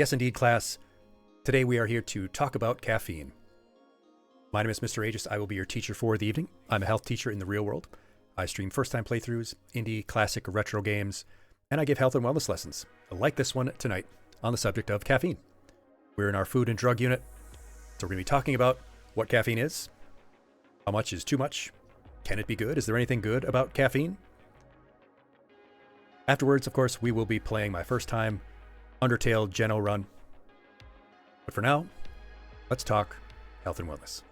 Yes, indeed, class. Today we are here to talk about caffeine. My name is Mr. Aegis. I will be your teacher for the evening. I'm a health teacher in the real world. I stream first-time playthroughs, indie, classic, retro games, and I give health and wellness lessons, like this one tonight, on the subject of caffeine. We're in our food and drug unit, so we're going to be talking about what caffeine is, how much is too much, can it be good, is there anything good about caffeine? Afterwards, of course, we will be playing my first time Undertale Geno run. But for now, let's talk health and wellness.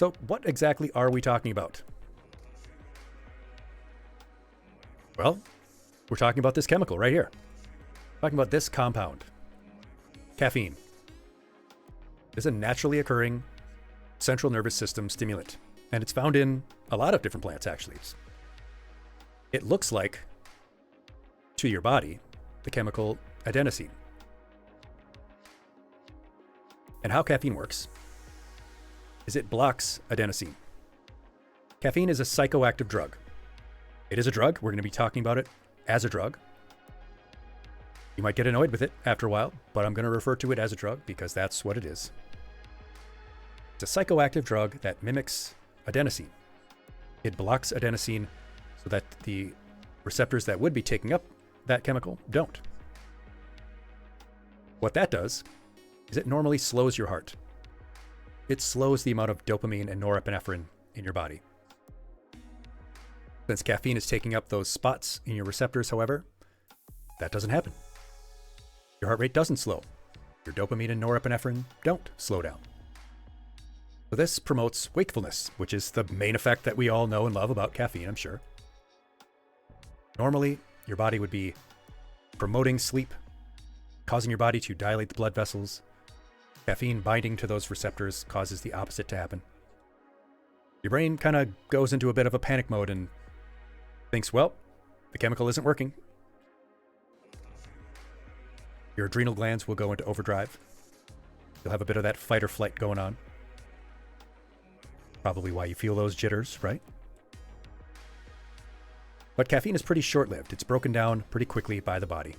So what exactly are we talking about? Well, we're talking about this chemical right here. Talking about this compound, caffeine. It's a naturally occurring central nervous system stimulant, and it's found in a lot of different plants, actually. It looks like, to your body, the chemical adenosine. And how caffeine works is it blocks adenosine. Caffeine is a psychoactive drug. It is a drug. We're going to be talking about it as a drug. You might get annoyed with it after a while, but I'm going to refer to it as a drug because that's what it is. It's a psychoactive drug that mimics adenosine. It blocks adenosine so that the receptors that would be taking up that chemical don't. What that does is it normally slows your heart. It slows the amount of dopamine and norepinephrine in your body. Since caffeine is taking up those spots in your receptors, however, that doesn't happen. Your heart rate doesn't slow. Your dopamine and norepinephrine don't slow down. So this promotes wakefulness, which is the main effect that we all know and love about caffeine, I'm sure. Normally, your body would be promoting sleep, causing your body to dilate the blood vessels. Caffeine binding to those receptors causes the opposite to happen. Your brain kind of goes into a bit of a panic mode and thinks, well, the chemical isn't working. Your adrenal glands will go into overdrive. You'll have a bit of that fight or flight going on. Probably why you feel those jitters, right? But caffeine is pretty short-lived. It's broken down pretty quickly by the body.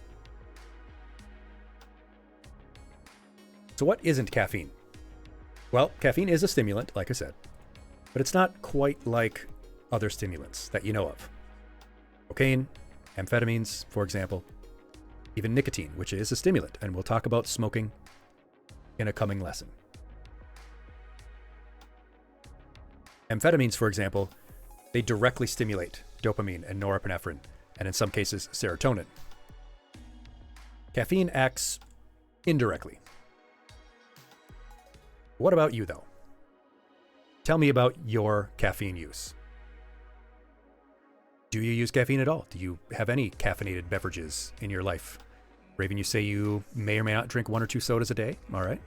So what isn't caffeine? Well, caffeine is a stimulant, like I said, but it's not quite like other stimulants that you know of. Cocaine, amphetamines, for example, even nicotine, which is a stimulant, and we'll talk about smoking in a coming lesson. Amphetamines, for example, they directly stimulate dopamine and norepinephrine, and in some cases, serotonin. Caffeine acts indirectly. What about you, though? Tell me about your caffeine use. Do you use caffeine at all? Do you have any caffeinated beverages in your life? Raven, you say you may or may not drink 1 or 2 sodas a day. All right.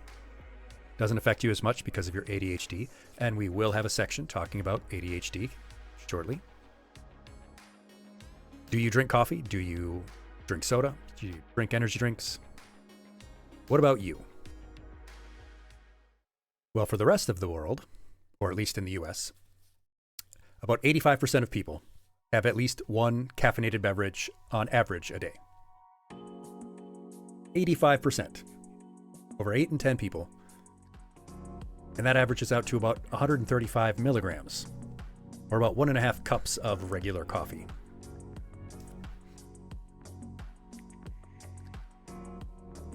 Doesn't affect you as much because of your ADHD, and we will have a section talking about ADHD shortly. Do you drink coffee? Do you drink soda? Do you drink energy drinks? What about you? Well, for the rest of the world, or at least in the US, about 85% of people have at least one caffeinated beverage on average a day. 85%. Over 8 in 10 people. And that averages out to about 135 milligrams, or about 1.5 cups of regular coffee.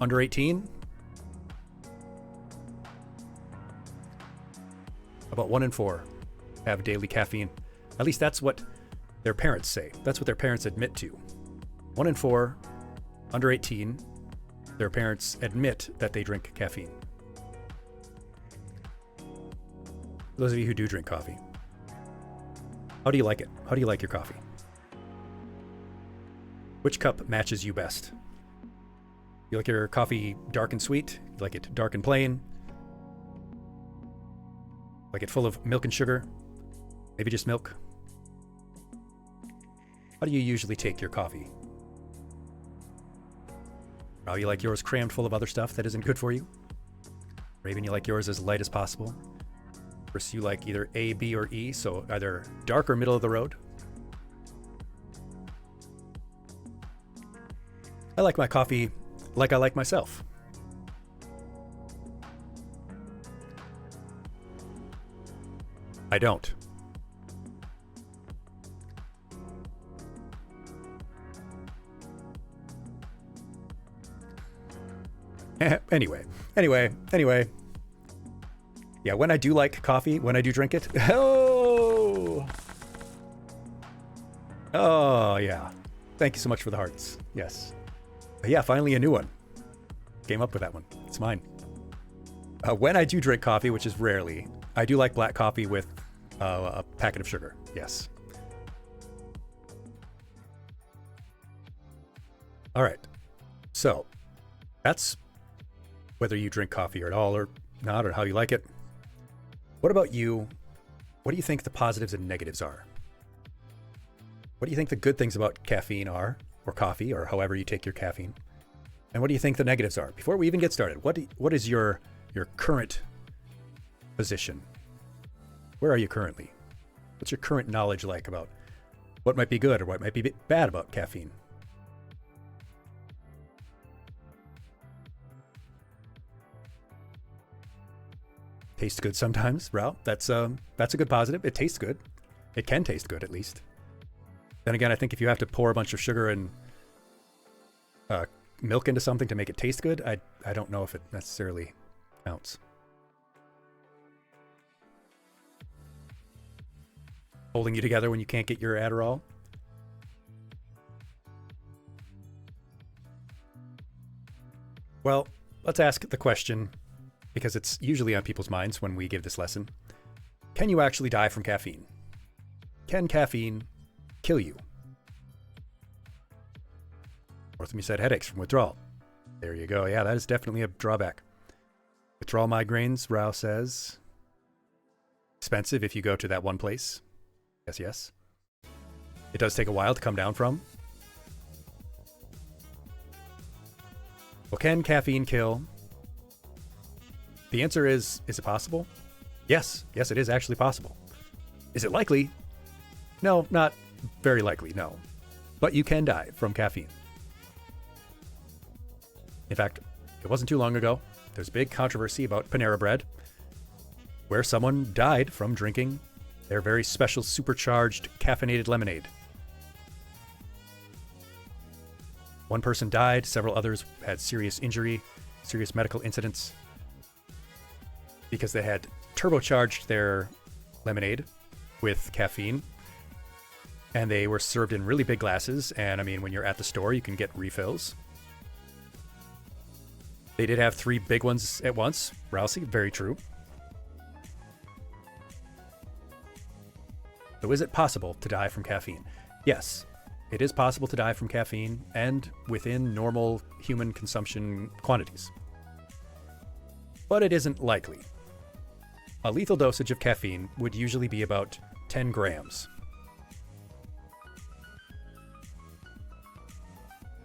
Under 18, about 1 in 4 have daily caffeine. At least that's what their parents say. That's what their parents admit to. 1 in 4 under 18, their parents admit that they drink caffeine. Those of you who do drink coffee, how do you like it? How do you like your coffee? Which cup matches you best? You like your coffee dark and sweet? You like it dark and plain? Like it full of milk and sugar? Maybe just milk? How do you usually take your coffee? How you like yours crammed full of other stuff that isn't good for you? Raven, you like yours as light as possible? Chris, you like either A, B, or E, so either dark or middle of the road? I like my coffee like I like myself. I don't. Anyway. Yeah, when I do like coffee, when I do drink it, oh, yeah. Thank you so much for the hearts. Yes. But yeah, finally a new one. Came up with that one. It's mine. When I do drink coffee, which is rarely, I do like black coffee with a packet of sugar. Yes. All right. So that's whether you drink coffee at all or not, or how you like it. What about you? What do you think the positives and negatives are? What do you think the good things about caffeine are, or coffee, or however you take your caffeine? And what do you think the negatives are? Before we even get started, what is your current position? Where are you currently? What's your current knowledge like about what might be good or what might be bad about caffeine? Tastes good sometimes, Ralph. That's a good positive. It tastes good. It can taste good, at least. Then again, I think if you have to pour a bunch of sugar and milk into something to make it taste good, I don't know if it necessarily counts. Holding you together when you can't get your Adderall. Well, let's ask the question, because it's usually on people's minds when we give this lesson. Can you actually die from caffeine? Can caffeine kill you? Orthome said headaches from withdrawal. There you go. Yeah, that is definitely a drawback. Withdrawal migraines, Rao says. Expensive if you go to that one place. Yes. It does take a while to come down from. Well, can caffeine kill? The answer is it possible? Yes, it is actually possible. Is it likely? No, not very likely, no. But you can die from caffeine. In fact, it wasn't too long ago, there's a big controversy about Panera Bread, where someone died from drinking their very special supercharged caffeinated lemonade. One person died, several others had serious injury, serious medical incidents, because they had turbocharged their lemonade with caffeine, and they were served in really big glasses. And I mean, when you're at the store, you can get refills. They did have 3 big ones at once. Rousey, very true. So is it possible to die from caffeine? Yes, it is possible to die from caffeine, and within normal human consumption quantities. But it isn't likely. A lethal dosage of caffeine would usually be about 10 grams,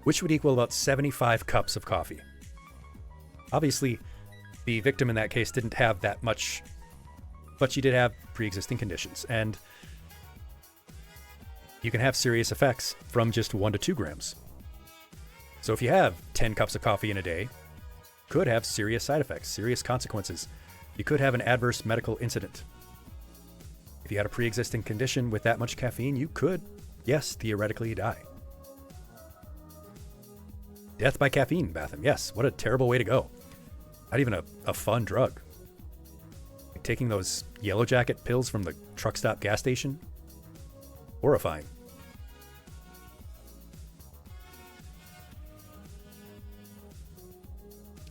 which would equal about 75 cups of coffee. Obviously, the victim in that case didn't have that much, but she did have pre-existing conditions, and you can have serious effects from just 1 to 2 grams. So if you have 10 cups of coffee in a day, could have serious side effects, serious consequences. You could have an adverse medical incident. If you had a pre-existing condition with that much caffeine, you could, yes, theoretically die. Death by caffeine, Batham. Yes, what a terrible way to go. Not even a fun drug. Like taking those Yellow Jacket pills from the truck stop gas station. Horrifying.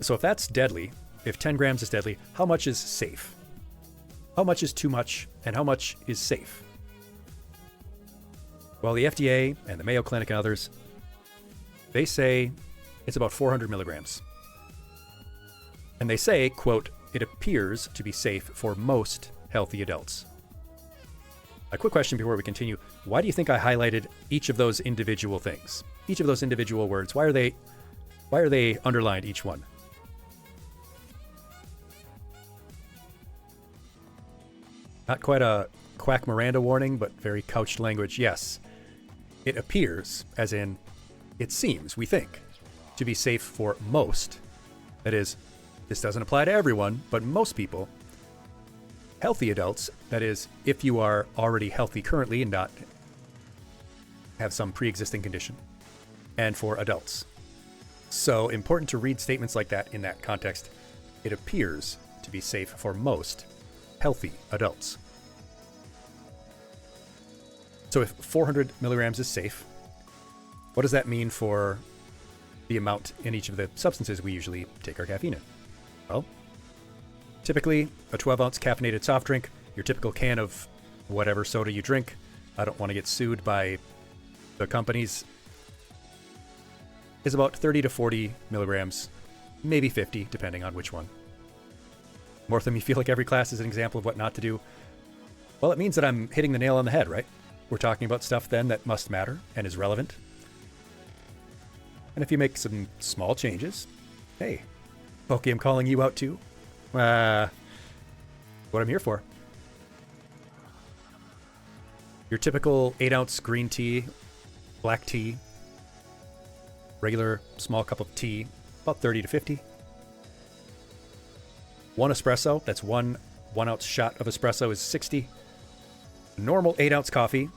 So if that's deadly, if 10 grams is deadly, how much is safe? How much is too much, and how much is safe? Well, the FDA and the Mayo Clinic and others, they say it's about 400 milligrams. And they say, quote, it appears to be safe for most healthy adults. A quick question before we continue. Why do you think I highlighted each of those individual things? Each of those individual words, why are they underlined, each one? Not quite a Quack Miranda warning, but very couched language. Yes, it appears, as in, it seems, we think. to be safe for most, that is, this doesn't apply to everyone, but most people, healthy adults, that is, if you are already healthy currently and not have some pre-existing condition, and for adults. So important to read statements like that in that context. It appears to be safe for most healthy adults. So if 400 milligrams is safe, what does that mean for the amount in each of the substances we usually take our caffeine in? Well, typically a 12-ounce caffeinated soft drink, your typical can of whatever soda you drink. I don't want to get sued by the companies. Is about 30 to 40 milligrams, maybe 50, depending on which one. Mortham, you feel like every class is an example of what not to do? Well, it means that I'm hitting the nail on the head, right? We're talking about stuff then that must matter and is relevant. And if you make some small changes, hey, okay, I'm calling you out too. What I'm here for. Your typical 8-ounce green tea, black tea, regular small cup of tea, about 30 to 50. One espresso, that's one 1-ounce shot of espresso is 60. Normal 8-ounce coffee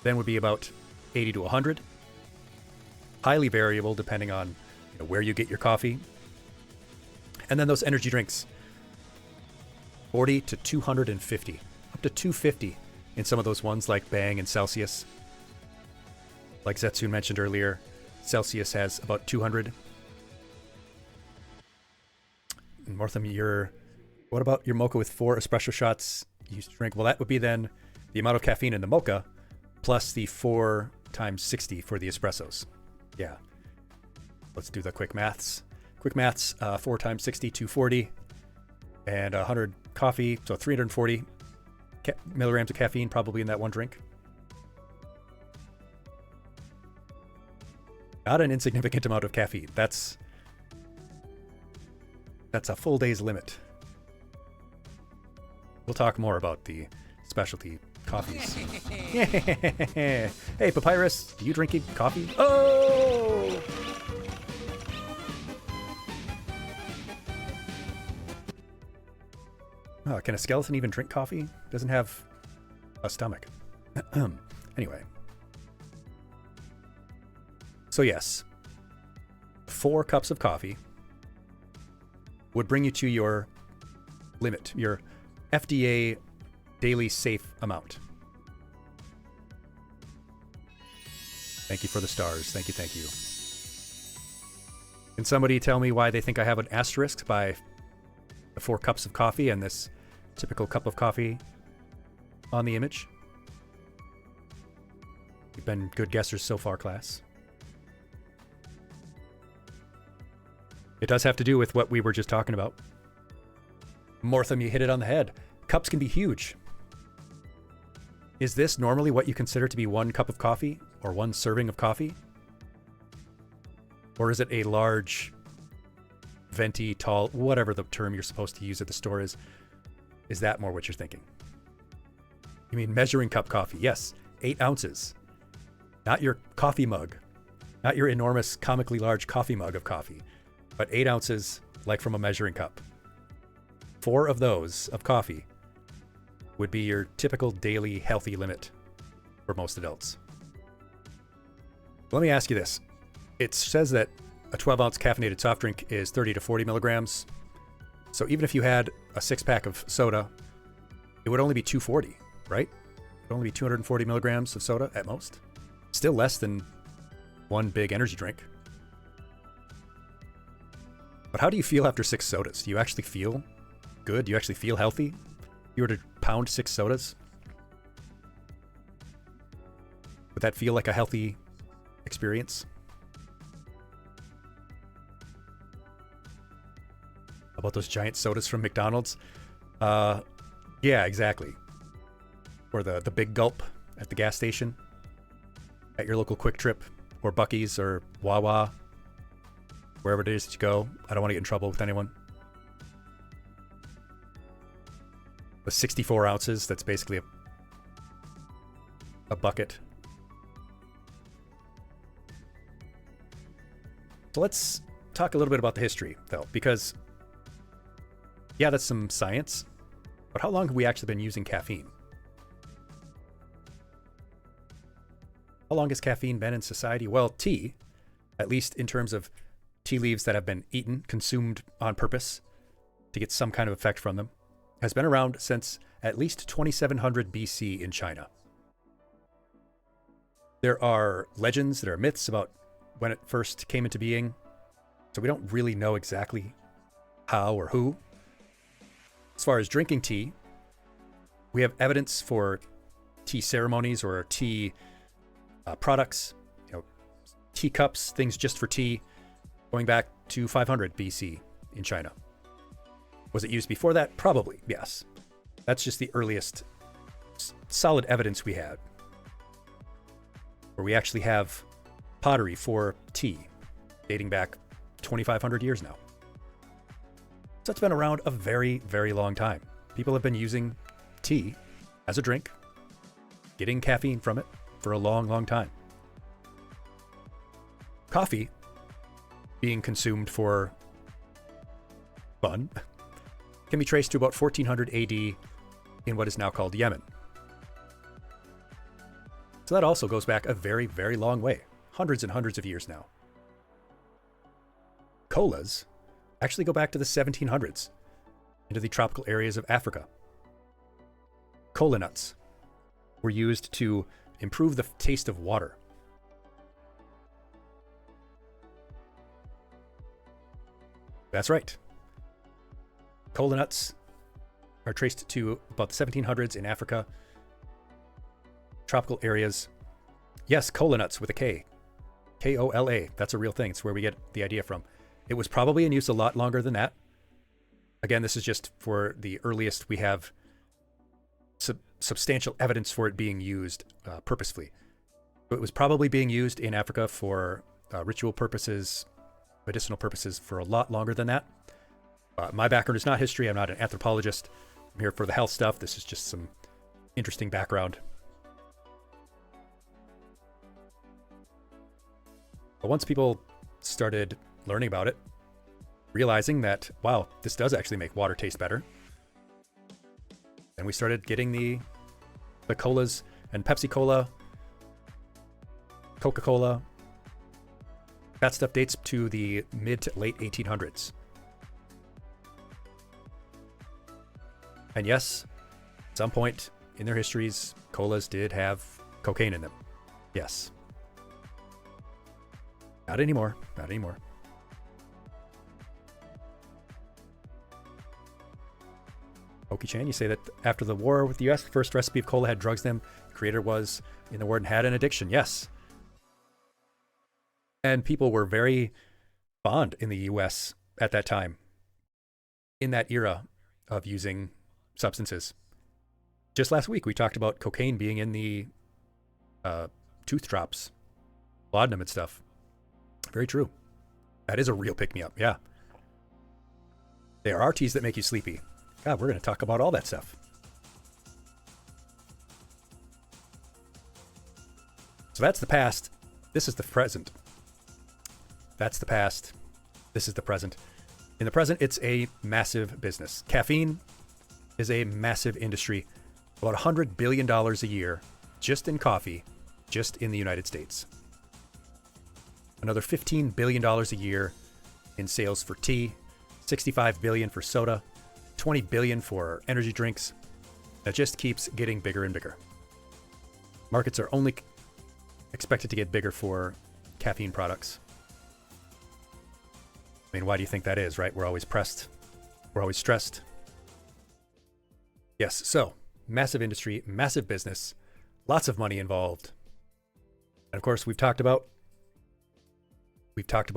then would be about 80 to 100. Highly variable depending on where you get your coffee. And then those energy drinks, 40 to 250, up to 250 in some of those ones like Bang and Celsius. Like Zetsun mentioned earlier, Celsius has about 200. And Mortham, what about your mocha with 4 espresso shots you used to drink? Well, that would be then the amount of caffeine in the mocha plus the 4 times 60 for the espressos. Yeah. Let's do the quick maths. 4 times 60, 240. And 100 coffee, so 340 milligrams of caffeine probably in that one drink. Not an insignificant amount of caffeine. That's a full day's limit. We'll talk more about the specialty coffees. Hey, Papyrus, do you drink coffee? Oh! Oh, can a skeleton even drink coffee? Doesn't have a stomach. Anyway. So yes, 4 cups of coffee would bring you to your limit, your FDA daily safe amount. Thank you for the stars. Thank you. Can somebody tell me why they think I have an asterisk by the 4 cups of coffee and this typical cup of coffee on the image? You've been good guessers so far, class. It does have to do with what we were just talking about. Mortham, you hit it on the head. Cups can be huge. Is this normally what you consider to be 1 cup of coffee or 1 serving of coffee? Or is it a large, venti, tall, whatever the term you're supposed to use at the store is? Is that more what you're thinking? You mean measuring cup coffee? Yes, 8 ounces. Not your coffee mug. Not your enormous, comically large coffee mug of coffee. But 8 ounces, like from a measuring cup. 4 of those of coffee would be your typical daily healthy limit for most adults. Let me ask you this. It says that a 12-ounce caffeinated soft drink is 30 to 40 milligrams. So even if you had a 6-pack of soda, it would only be 240, right? It would only be 240 milligrams of soda at most. Still less than 1 big energy drink. But how do you feel after 6 sodas? Do you actually feel good? Do you actually feel healthy? If you were to pound 6 sodas, would that feel like a healthy experience? How about those giant sodas from McDonald's? Yeah, exactly. Or the big gulp at the gas station, at your local Quick Trip, or Buc-ee's, or Wawa, wherever it is that you go. I don't want to get in trouble with anyone. The 64 ounces, that's basically a bucket. It's So let's talk a little bit about the history, though, because, yeah, that's some science, but how long have we actually been using caffeine? How long has caffeine been in society? Well, tea, at least in terms of tea leaves that have been eaten, consumed on purpose to get some kind of effect from them, has been around since at least 2700 BC in China. There are legends, there are myths about when it first came into being, so we don't really know exactly how or who. As far as drinking tea, we have evidence for tea ceremonies or tea products, teacups, things just for tea, going back to 500 BC in China. Was it used before that? Probably, yes. That's just the earliest solid evidence we had, where we actually have pottery for tea dating back 2,500 years now. So it's been around a very, very long time. People have been using tea as a drink, getting caffeine from it for a long, long time. Coffee being consumed for fun can be traced to about 1400 AD in what is now called Yemen. So that also goes back a very, very long way, hundreds and hundreds of years now. Colas actually go back to the 1700s into the tropical areas of Africa. Cola nuts were used to improve the taste of water. That's right. Cola nuts are traced to about the 1700s in Africa, tropical areas. Yes, cola nuts with a K. K-O-L-A. That's a real thing. It's where we get the idea from. It was probably in use a lot longer than that. Again, this is just for the earliest we have substantial evidence for it being used purposefully. It was probably being used in Africa for ritual purposes, medicinal purposes for a lot longer than that. My background is not history. I'm not an anthropologist. I'm here for the health stuff. This is just some interesting background. But once people started learning about it, realizing that, wow, this does actually make water taste better, then we started getting the colas and Pepsi Cola, Coca-Cola. That stuff dates to the mid to late 1800s. And yes, at some point in their histories, colas did have cocaine in them. Yes. Not anymore. Not anymore. Oki-chan, you say that after the war with the US, the first recipe of cola had drugs in them. The creator was in the word and had an addiction. Yes. And people were very fond in the US at that time, in that era of using substances. Just last week, we talked about cocaine being in the tooth drops, laudanum and stuff. Very true. That is a real pick-me-up, yeah. There are teas that make you sleepy. God, we're going to talk about all that stuff. So that's the past. This is the present. That's the past. This is the present. In the present, it's a massive business. Caffeine is a massive industry. About $100 billion a year just in coffee, just in the United States. Another $15 billion a year in sales for tea, $65 billion for soda, $20 billion for energy drinks. That just keeps getting bigger and bigger. Markets are only expected to get bigger for caffeine products. I mean, why do you think that is, right? We're always pressed. We're always stressed. Yes, so massive industry, massive business, lots of money involved. And of course, we've talked about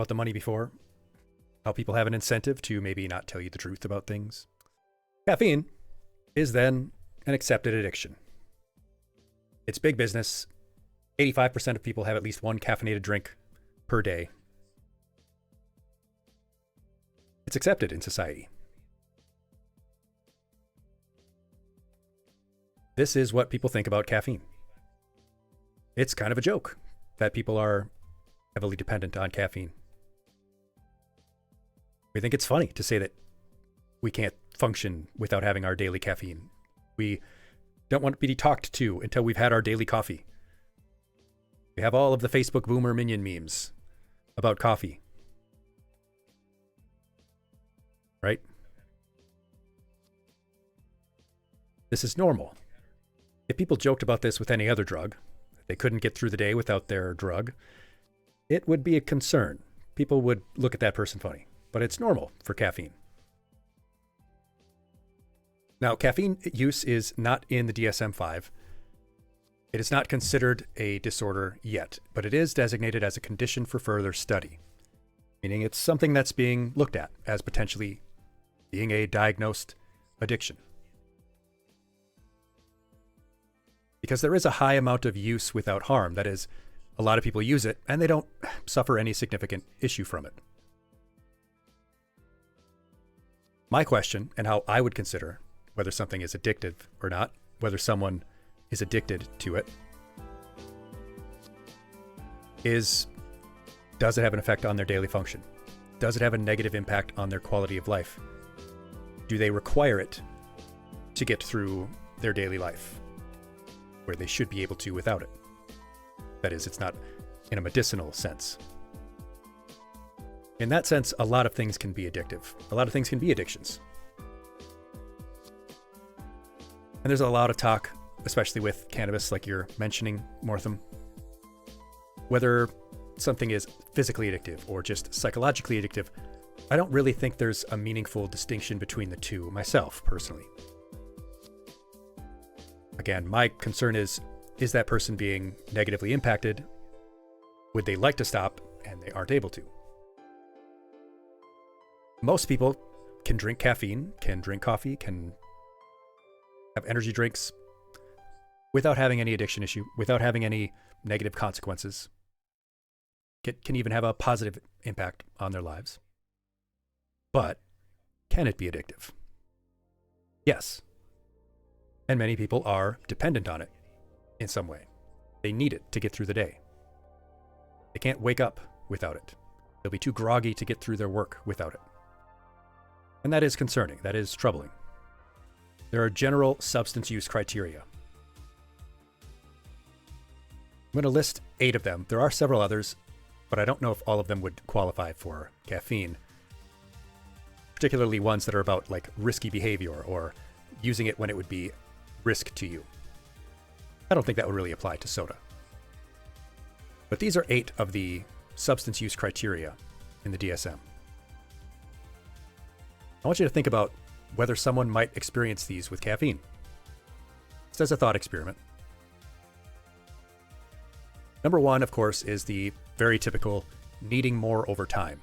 the money before, how people have an incentive to maybe not tell you the truth about things. Caffeine is then an accepted addiction. It's big business. 85% of people have at least one caffeinated drink per day. It's accepted in society. This is what people think about caffeine. It's kind of a joke that people are heavily dependent on caffeine. We think it's funny to say that we can't function without having our daily caffeine. We don't want to be talked to until we've had our daily coffee. We have all of the Facebook boomer minion memes about coffee. Right? This is normal. If people joked about this with any other drug, they couldn't get through the day without their drug, it would be a concern. People would look at that person funny. But it's normal for caffeine. Now, caffeine use is not in the DSM-5. It is not considered a disorder yet, but it is designated as a condition for further study, meaning it's something that's being looked at as potentially being a diagnosed addiction. Because there is a high amount of use without harm. That is, a lot of people use it and they don't suffer any significant issue from it. My question, and how I would consider whether something is addictive or not, whether someone is addicted to it, is, does it have an effect on their daily function? Does it have a negative impact on their quality of life? Do they require it to get through their daily life, where they should be able to without it? That is, it's not in a medicinal sense. In that sense, a lot of things can be addictive. A lot of things can be addictions. And there's a lot of talk, especially with cannabis, like you're mentioning, Mortham, whether something is physically addictive or just psychologically addictive. I don't really think there's a meaningful distinction between the two myself, personally. Again, my concern is that person being negatively impacted? Would they like to stop and they aren't able to? Most people can drink caffeine, can drink coffee, can have energy drinks without having any addiction issue, without having any negative consequences. Can even have a positive impact on their lives. But can it be addictive? Yes. And many people are dependent on it in some way. They need it to get through the day. They can't wake up without it. They'll be too groggy to get through their work without it. And that is concerning. That is troubling. There are general substance use criteria. I'm going to list 8 of them. There are several others, but I don't know if all of them would qualify for caffeine. Particularly ones that are about like risky behavior or using it when it would be risk to you. I don't think that would really apply to soda. But these are 8 of the substance use criteria in the DSM. I want you to think about whether someone might experience these with caffeine. Just as a thought experiment. Number 1, of course, is the very typical needing more over time.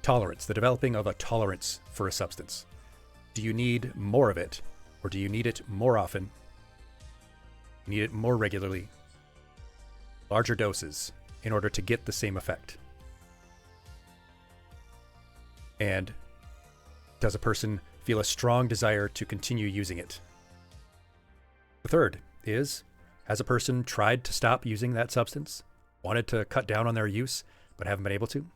Tolerance, the developing of a tolerance for a substance. Do you need more of it, or do you need it more often? Need it more regularly? Larger doses in order to get the same effect? And does a person feel a strong desire to continue using it? The third is, has a person tried to stop using that substance, wanted to cut down on their use, but haven't been able to?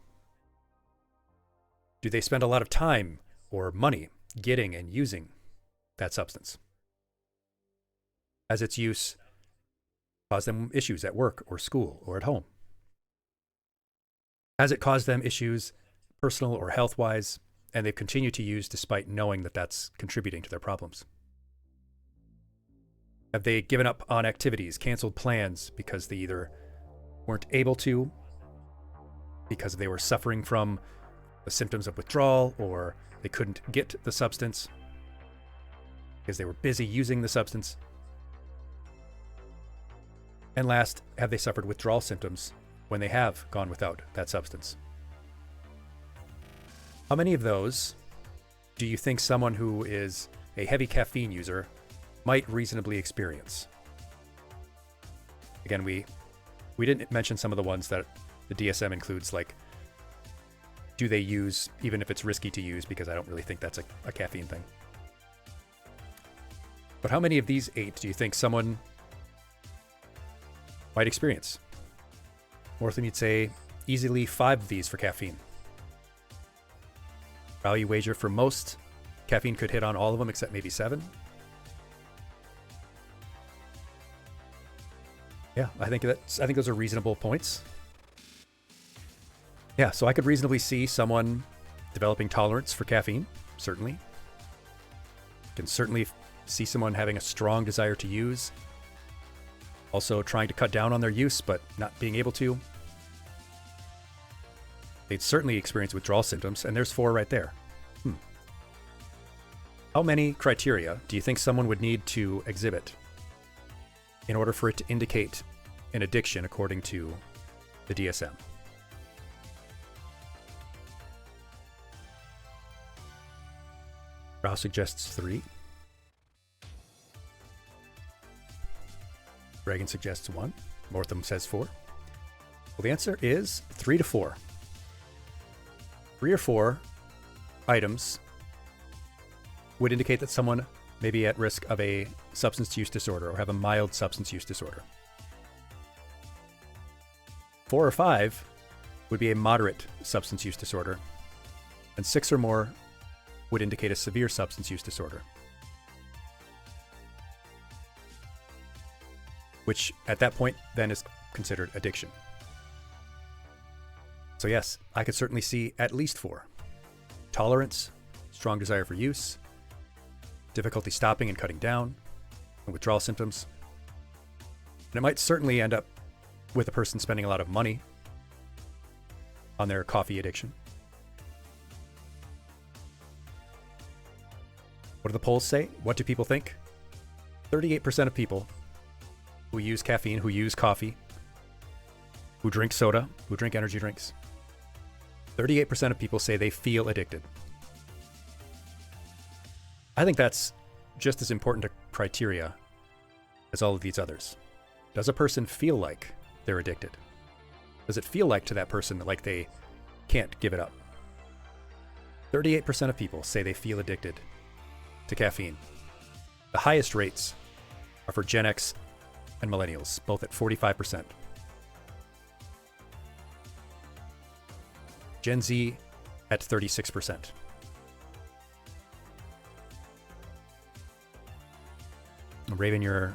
Do they spend a lot of time or money getting and using that substance? Has its use caused them issues at work or school or at home? Has it caused them issues, personal or health-wise, and they've continued to use despite knowing that that's contributing to their problems? Have they given up on activities, canceled plans because they either weren't able to, because they were suffering from the symptoms of withdrawal, or they couldn't get the substance because they were busy using the substance? And last, have they suffered withdrawal symptoms when they have gone without that substance? How many of those do you think someone who is a heavy caffeine user might reasonably experience? Again, we didn't mention some of the ones that the DSM includes, like, do they use, even if it's risky to use, because I don't really think that's a caffeine thing. But how many of these 8 do you think someone might experience? Or you'd say easily 5 of these for caffeine. Value wager for most. Caffeine could hit on all of them except maybe 7. Yeah, I think those are reasonable points. Yeah, so I could reasonably see someone developing tolerance for caffeine, certainly. Can certainly see someone having a strong desire to use. Also trying to cut down on their use, but not being able to. They'd certainly experience withdrawal symptoms, and there's 4 right there. How many criteria do you think someone would need to exhibit in order for it to indicate an addiction according to the DSM? Rao suggests 3. Reagan suggests 1. Mortham says 4. Well, the answer is 3 to 4. 3 or 4 items would indicate that someone may be at risk of a substance use disorder or have a mild substance use disorder. 4 or 5 would be a moderate substance use disorder, and 6 or more would indicate a severe substance use disorder, which at that point then is considered addiction. So yes, I could certainly see at least 4. Tolerance, strong desire for use, difficulty stopping and cutting down, and withdrawal symptoms. And it might certainly end up with a person spending a lot of money on their coffee addiction. What do the polls say? What do people think? 38% of people who use caffeine, who use coffee, who drink soda, who drink energy drinks, 38% of people say they feel addicted. I think that's just as important a criteria as all of these others. Does a person feel like they're addicted? Does it feel like to that person like they can't give it up? 38% of people say they feel addicted to caffeine. The highest rates are for Gen X and millennials, both at 45%. Gen Z at 36%. Raven, your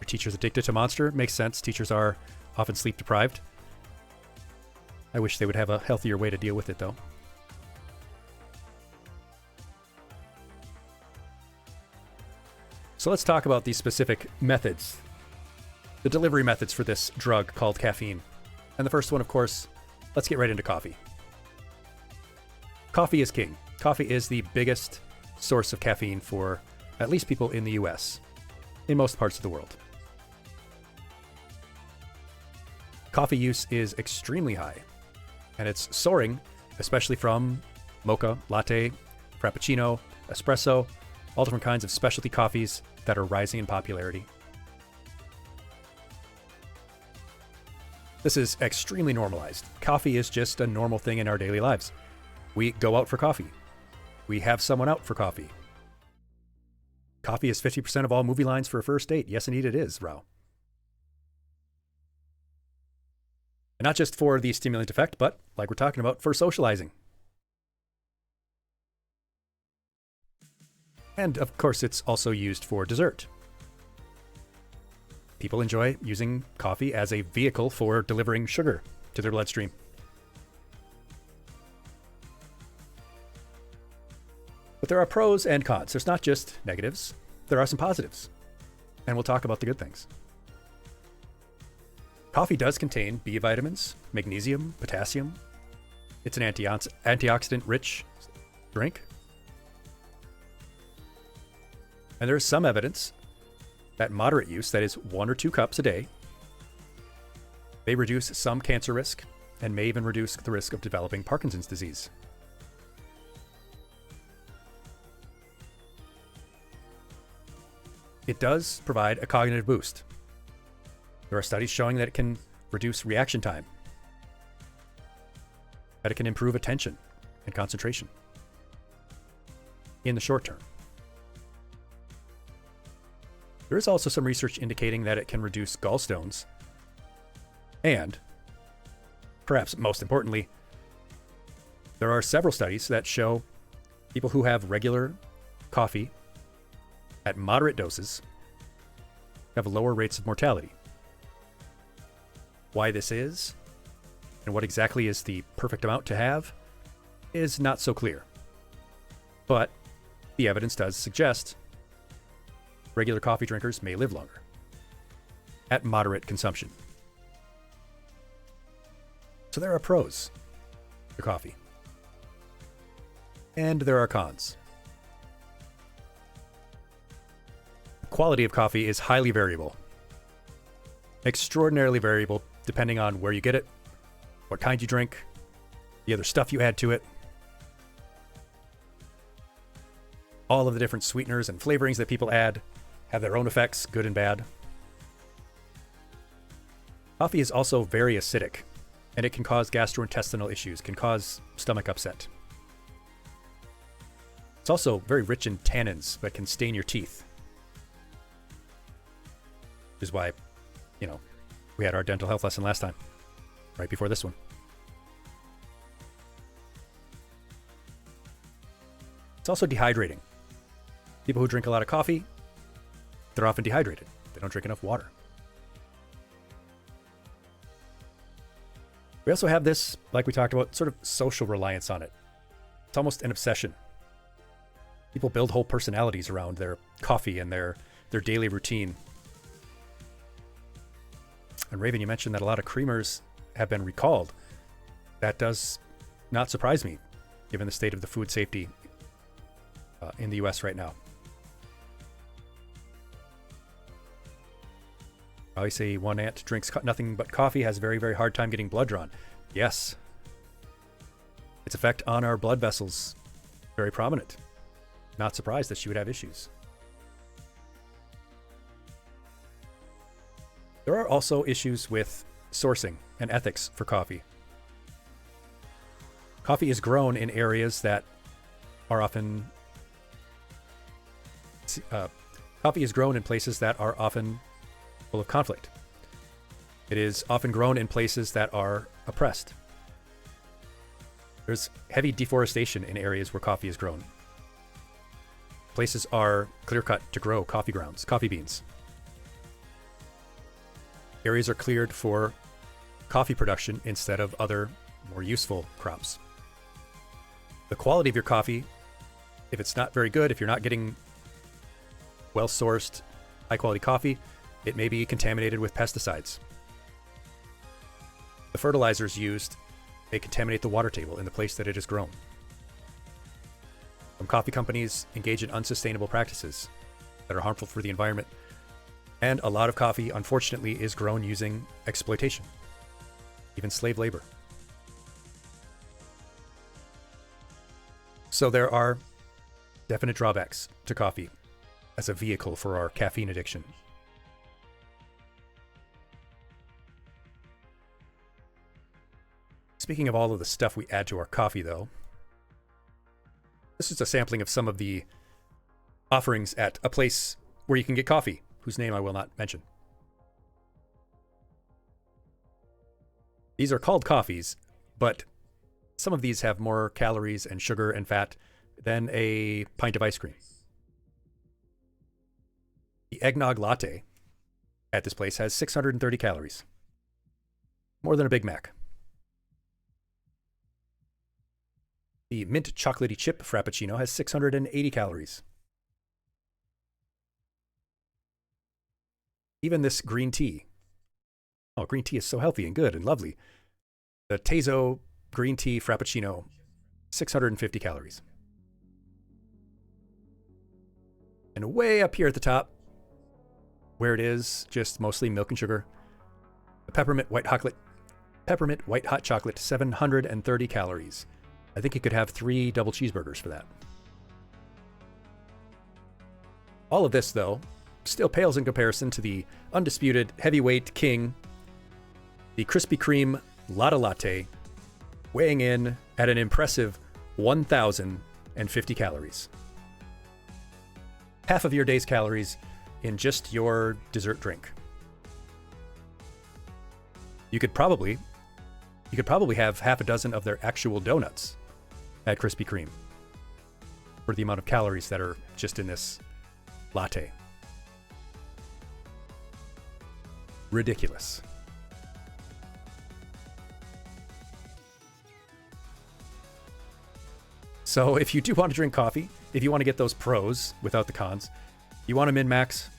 teacher's addicted to Monster. Makes sense. Teachers are often sleep deprived. I wish they would have a healthier way to deal with it, though. So let's talk about these specific methods, the delivery methods for this drug called caffeine. And the first one, of course, let's get right into coffee. Coffee is king. Coffee is the biggest source of caffeine for at least people in the US, in most parts of the world. Coffee use is extremely high, and it's soaring, especially from mocha, latte, frappuccino, espresso, all different kinds of specialty coffees that are rising in popularity. This is extremely normalized. Coffee is just a normal thing in our daily lives. We go out for coffee. We have someone out for coffee. Coffee is 50% of all movie lines for a first date. Yes, indeed it is, Rao. And not just for the stimulant effect, but, like we're talking about, for socializing. And, of course, it's also used for dessert. People enjoy using coffee as a vehicle for delivering sugar to their bloodstream. But there are pros and cons. There's not just negatives. There are some positives. And we'll talk about the good things. Coffee does contain B vitamins, magnesium, potassium. It's an antioxidant-rich drink. And there is some evidence that moderate use, that is 1 or 2 cups a day, may reduce some cancer risk and may even reduce the risk of developing Parkinson's disease. It does provide a cognitive boost. There are studies showing that it can reduce reaction time, that it can improve attention and concentration in the short term. There is also some research indicating that it can reduce gallstones, and perhaps most importantly, there are several studies that show People who have regular coffee at moderate doses have lower rates of mortality. Why this is, and what exactly is the perfect amount to have, is not so clear. But the evidence does suggest regular coffee drinkers may live longer at moderate consumption. So there are pros to coffee. And there are cons. The quality of coffee is highly variable. Extraordinarily variable depending on where you get it, what kind you drink, the other stuff you add to it, all of the different sweeteners and flavorings that people add have their own effects, good and bad. Coffee is also very acidic, and it can cause gastrointestinal issues, can cause stomach upset. It's also very rich in tannins that can stain your teeth. Which is why, we had our dental health lesson last time, right before this one. It's also dehydrating. People who drink a lot of coffee, they're often dehydrated. They don't drink enough water. We also have this, like we talked about, sort of social reliance on it. It's almost an obsession. People build whole personalities around their coffee and their daily routine. And Raven, you mentioned that a lot of creamers have been recalled. That does not surprise me, given the state of the food safety in the US right now. I always say one aunt drinks nothing but coffee, has a very, very hard time getting blood drawn. Yes. Its effect on our blood vessels, very prominent. Not surprised that she would have issues. There are also issues with sourcing and ethics for coffee. Coffee is grown in areas that are often... coffee is grown in places that are often full of conflict. It is often grown in places that are oppressed. There's heavy deforestation in areas where coffee is grown. Places are clear-cut to grow coffee grounds, coffee beans. Areas are cleared for coffee production instead of other more useful crops. The quality of your coffee, if it's not very good, if you're not getting well-sourced, high-quality coffee, it may be contaminated with pesticides. The fertilizers used may contaminate the water table in the place that it is grown. Some coffee companies engage in unsustainable practices that are harmful for the environment. And a lot of coffee, unfortunately, is grown using exploitation, even slave labor. So there are definite drawbacks to coffee as a vehicle for our caffeine addiction. Speaking of all of the stuff we add to our coffee, though, this is a sampling of some of the offerings at a place where you can get coffee, whose name I will not mention. These are called coffees, but some of these have more calories and sugar and fat than a pint of ice cream. The eggnog latte at this place has 630 calories, more than a Big Mac. The mint chocolatey chip frappuccino has 680 calories. Even this green tea. Oh, green tea is so healthy and good and lovely. The Tezo green tea frappuccino, 650 calories. And way up here at the top, where it is just mostly milk and sugar, the peppermint white hot chocolate, 730 calories. I think you could have 3 double cheeseburgers for that. All of this, though, still pales in comparison to the undisputed heavyweight king, the Krispy Kreme Lotta Latte, weighing in at an impressive 1,050 calories. Half of your day's calories in just your dessert drink. You could probably have half a dozen of their actual donuts at Krispy Kreme. for the amount of calories that are just in this latte. Ridiculous. So if you do want to drink coffee, if you want to get those pros without the cons, you want to min-max,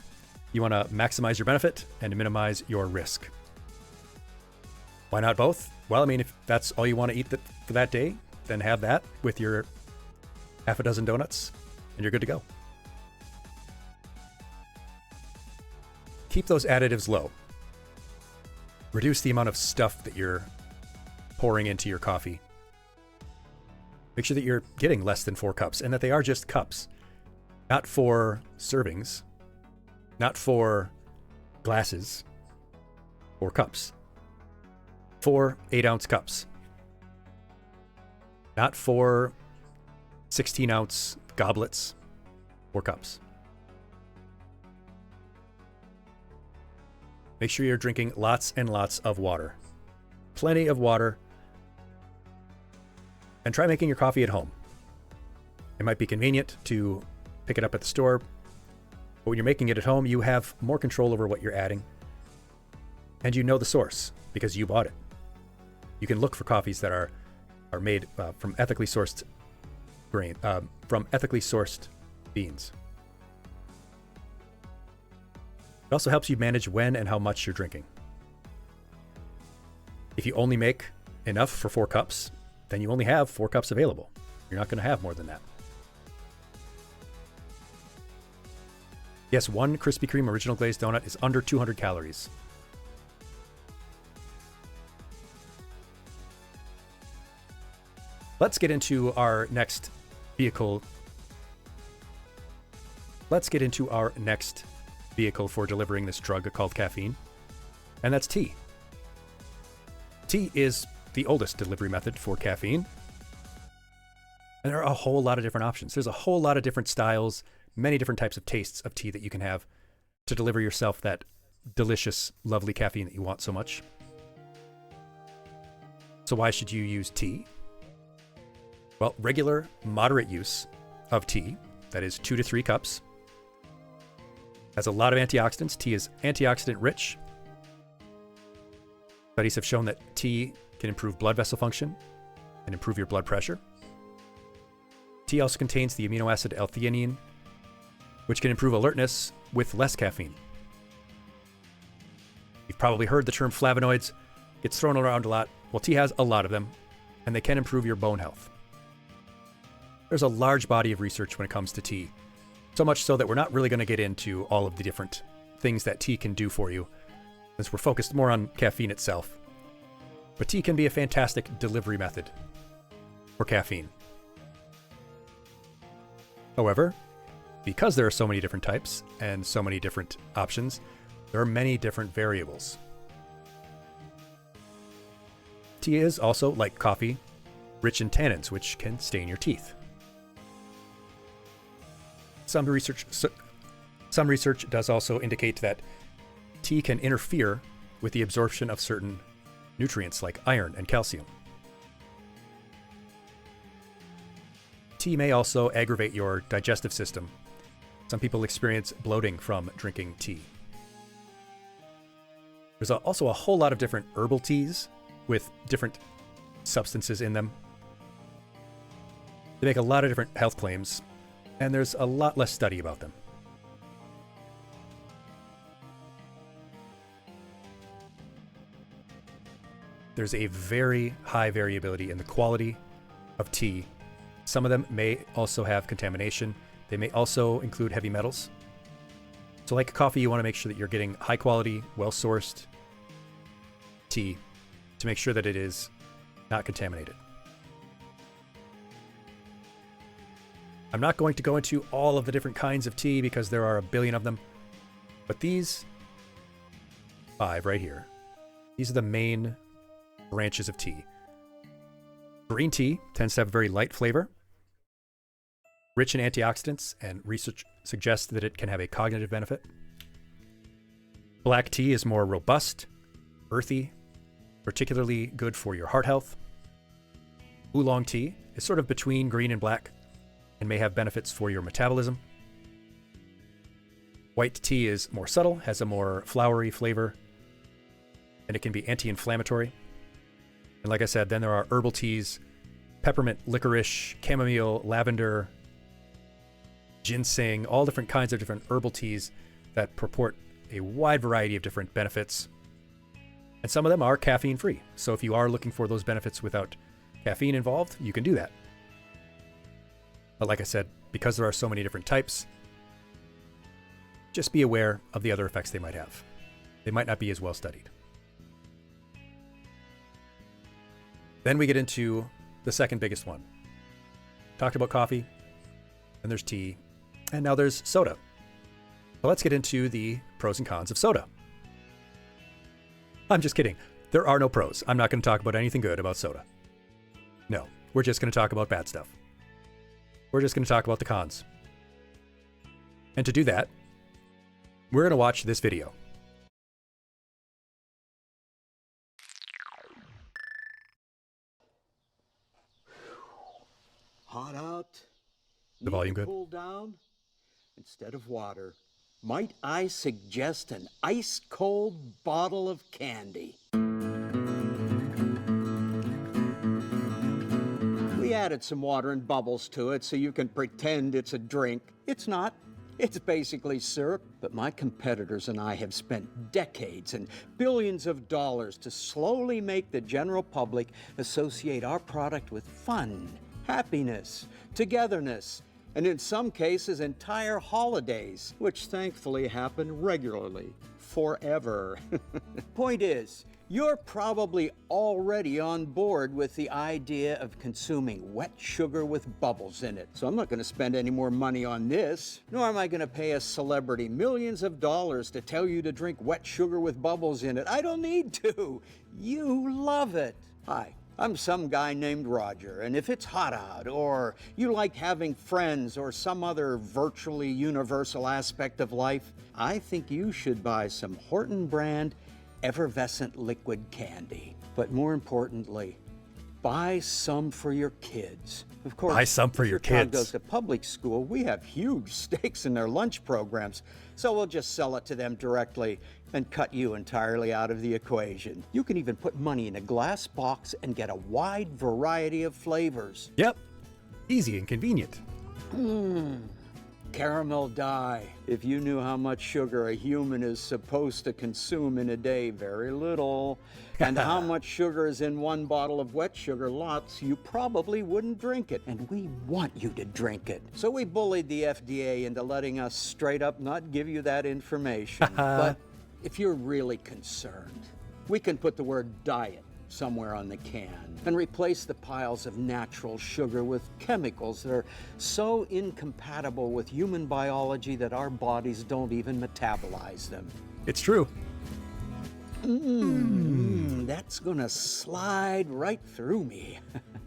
you want to maximize your benefit and minimize your risk. Why not both? Well, I mean, if that's all you want to eat for that day, then have that with your half a dozen donuts and you're good to go. Keep those additives low. Reduce the amount of stuff that you're pouring into your coffee. Make sure that you're getting less than 4 cups and that they are just cups, not 4 servings, not 4 glasses, 4 cups, 4 8-ounce cups, not 4 16-ounce goblets, 4 cups. Make sure you're drinking lots and lots of water, plenty of water. And try making your coffee at home. It might be convenient to pick it up at the store, but when you're making it at home, you have more control over what you're adding. And you know the source because you bought it. You can look for coffees that are made from ethically sourced beans. It also helps you manage when and how much you're drinking. If you only make enough for 4 cups, then you only have 4 cups available. You're not going to have more than that. Yes, one Krispy Kreme original glazed donut is under 200 calories. Let's get into our next vehicle. Let's get into our next vehicle for delivering this drug called caffeine, and that's tea. Tea is the oldest delivery method for caffeine. And there are a whole lot of different options. There's a whole lot of different styles, many different types of tastes of tea that you can have to deliver yourself that delicious, lovely caffeine that you want so much. So why should you use tea? Well, regular, moderate use of tea, that is 2 to 3 cups, has a lot of antioxidants. Tea is antioxidant rich. Studies have shown that tea can improve blood vessel function and improve your blood pressure. Tea also contains the amino acid L-theanine, which can improve alertness with less caffeine. You've probably heard the term flavonoids. It's thrown around a lot. Well, tea has a lot of them, and they can improve your bone health. There's a large body of research when it comes to tea, so much so that we're not really going to get into all of the different things that tea can do for you, since we're focused more on caffeine itself. But tea can be a fantastic delivery method for caffeine. However, because there are so many different types and so many different options, there are many different variables. Tea is also, like coffee, rich in tannins, which can stain your teeth. Some research does also indicate that tea can interfere with the absorption of certain nutrients like iron and calcium. Tea may also aggravate your digestive system. Some people experience bloating from drinking tea. There's also a whole lot of different herbal teas with different substances in them. They make a lot of different health claims, and there's a lot less study about them. There's a very high variability in the quality of tea. Some of them may also have contamination. They may also include heavy metals. So like coffee, you want to make sure that you're getting high quality, well-sourced tea to make sure that it is not contaminated. I'm not going to go into all of the different kinds of tea because there are a billion of them, but these 5 right here, these are the main branches of tea. Green tea tends to have a very light flavor, rich in antioxidants, and research suggests that it can have a cognitive benefit. Black tea is more robust, earthy, particularly good for your heart health. Oolong tea is sort of between green and black, and may have benefits for your metabolism. White tea is more subtle, has a more flowery flavor, and it can be anti-inflammatory. And like I said, then there are herbal teas, peppermint, licorice, chamomile, lavender, ginseng, all different kinds of different herbal teas that purport a wide variety of different benefits. And some of them are caffeine free. So if you are looking for those benefits without caffeine involved, you can do that. But like I said, because there are so many different types, just be aware of the other effects they might have. They might not be as well studied. Then we get into the second biggest one. Talked about coffee, and there's tea, and now there's soda. So let's get into the pros and cons of soda. I'm just kidding. There are no pros. I'm not going to talk about anything good about soda. No, we're just going to talk about bad stuff. We're just going to talk about the cons. And to do that, we're going to watch this video. Hot out. The volume good? Cool down. Instead of water, might I suggest an ice-cold bottle of candy? We added some water and bubbles to it so you can pretend it's a drink. It's not. It's basically syrup. But my competitors and I have spent decades and billions of dollars to slowly make the general public associate our product with fun, happiness, togetherness, and in some cases, entire holidays, which thankfully happen regularly, forever. Point is, you're probably already on board with the idea of consuming wet sugar with bubbles in it. So I'm not going to spend any more money on this, nor am I going to pay a celebrity millions of dollars to tell you to drink wet sugar with bubbles in it. I don't need to. You love it. Hi. I'm some guy named Roger, and if it's hot out, or you like having friends, or some other virtually universal aspect of life, I think you should buy some Horton brand effervescent liquid candy. But more importantly, buy some for your kids. Of course, buy some for your if your child kids. goes to public school, we have huge stakes in their lunch programs, so we'll just sell it to them directly and cut you entirely out of the equation. You can even put money in a glass box and get a wide variety of flavors. Yep. Easy and convenient. Caramel dye. If you knew how much sugar a human is supposed to consume in a day, very little, and how much sugar is in one bottle of wet sugar, lots, you probably wouldn't drink it. And we want you to drink it. So we bullied the FDA into letting us straight up not give you that information. But if you're really concerned, we can put the word diet somewhere on the can and replace the piles of natural sugar with chemicals that are so incompatible with human biology that our bodies don't even metabolize them. It's true. That's gonna slide right through me.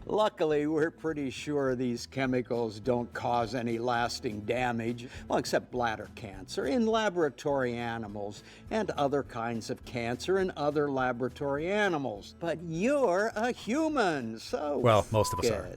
Luckily, we're pretty sure these chemicals don't cause any lasting damage, well, except bladder cancer in laboratory animals and other kinds of cancer in other laboratory animals. But you're a human, so Well, most of us are.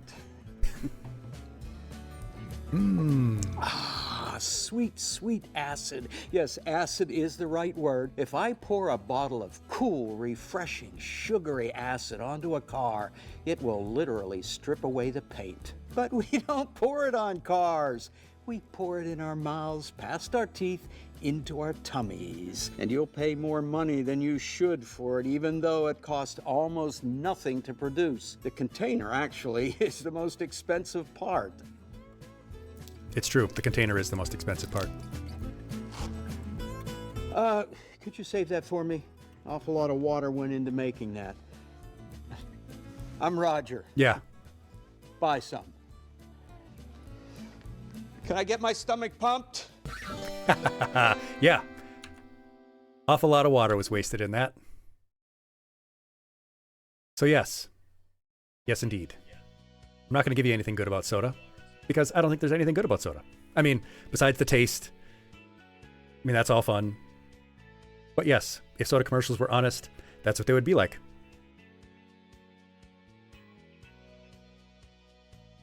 Sweet, sweet acid. Yes, acid is the right word. If I pour a bottle of cool, refreshing, sugary acid onto a car, it will literally strip away the paint. But we don't pour it on cars. We pour it in our mouths, past our teeth, into our tummies. And you'll pay more money than you should for it, even though it costs almost nothing to produce. The container actually is the most expensive part. It's true. The container is the most expensive part. Could you save that for me? Awful lot of water went into making that. I'm Roger. Yeah. Buy some. Can I get my stomach pumped? Yeah. Awful lot of water was wasted in that. So yes. Yes, indeed. I'm not going to give you anything good about soda, because I don't think there's anything good about soda. I mean, besides the taste, I mean, that's all fun. But yes, if soda commercials were honest, that's what they would be like.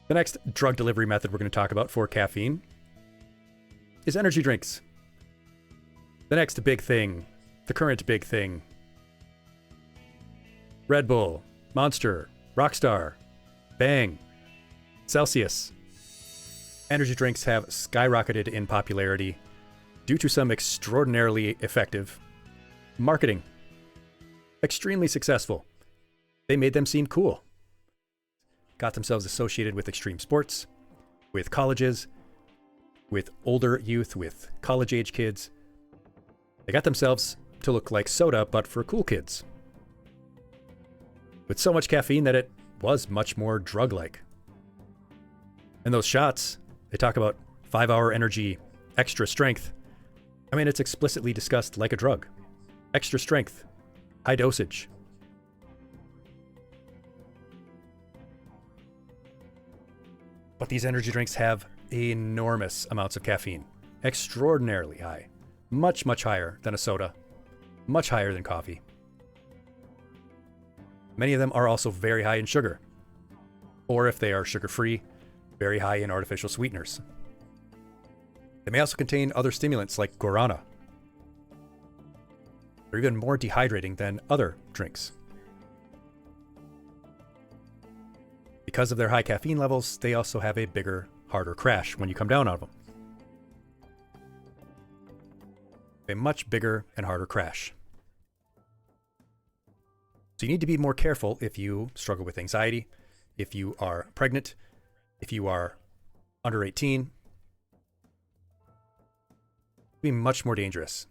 The next drug delivery method we're going to talk about for caffeine is energy drinks. The next big thing, the current big thing. Red Bull, Monster, Rockstar, Bang, Celsius. Energy drinks have skyrocketed in popularity due to some extraordinarily effective marketing. Extremely successful. They made them seem cool. Got themselves associated with extreme sports, with colleges, with older youth, with college-age kids. They got themselves to look like soda, but for cool kids. With so much caffeine that it was much more drug-like. And those shots, they talk about 5-hour energy, extra strength. I mean, it's explicitly discussed like a drug. Extra strength, high dosage. But these energy drinks have enormous amounts of caffeine. Extraordinarily high. Much, much higher than a soda. Much higher than coffee. Many of them are also very high in sugar. Or if they are sugar-free, very high in artificial sweeteners. They may also contain other stimulants like guarana. They're even more dehydrating than other drinks. Because of their high caffeine levels, they also have a bigger, harder crash when you come down on them. A much bigger and harder crash. So you need to be more careful if you struggle with anxiety, if you are pregnant, if you are under 18. Be much more dangerous.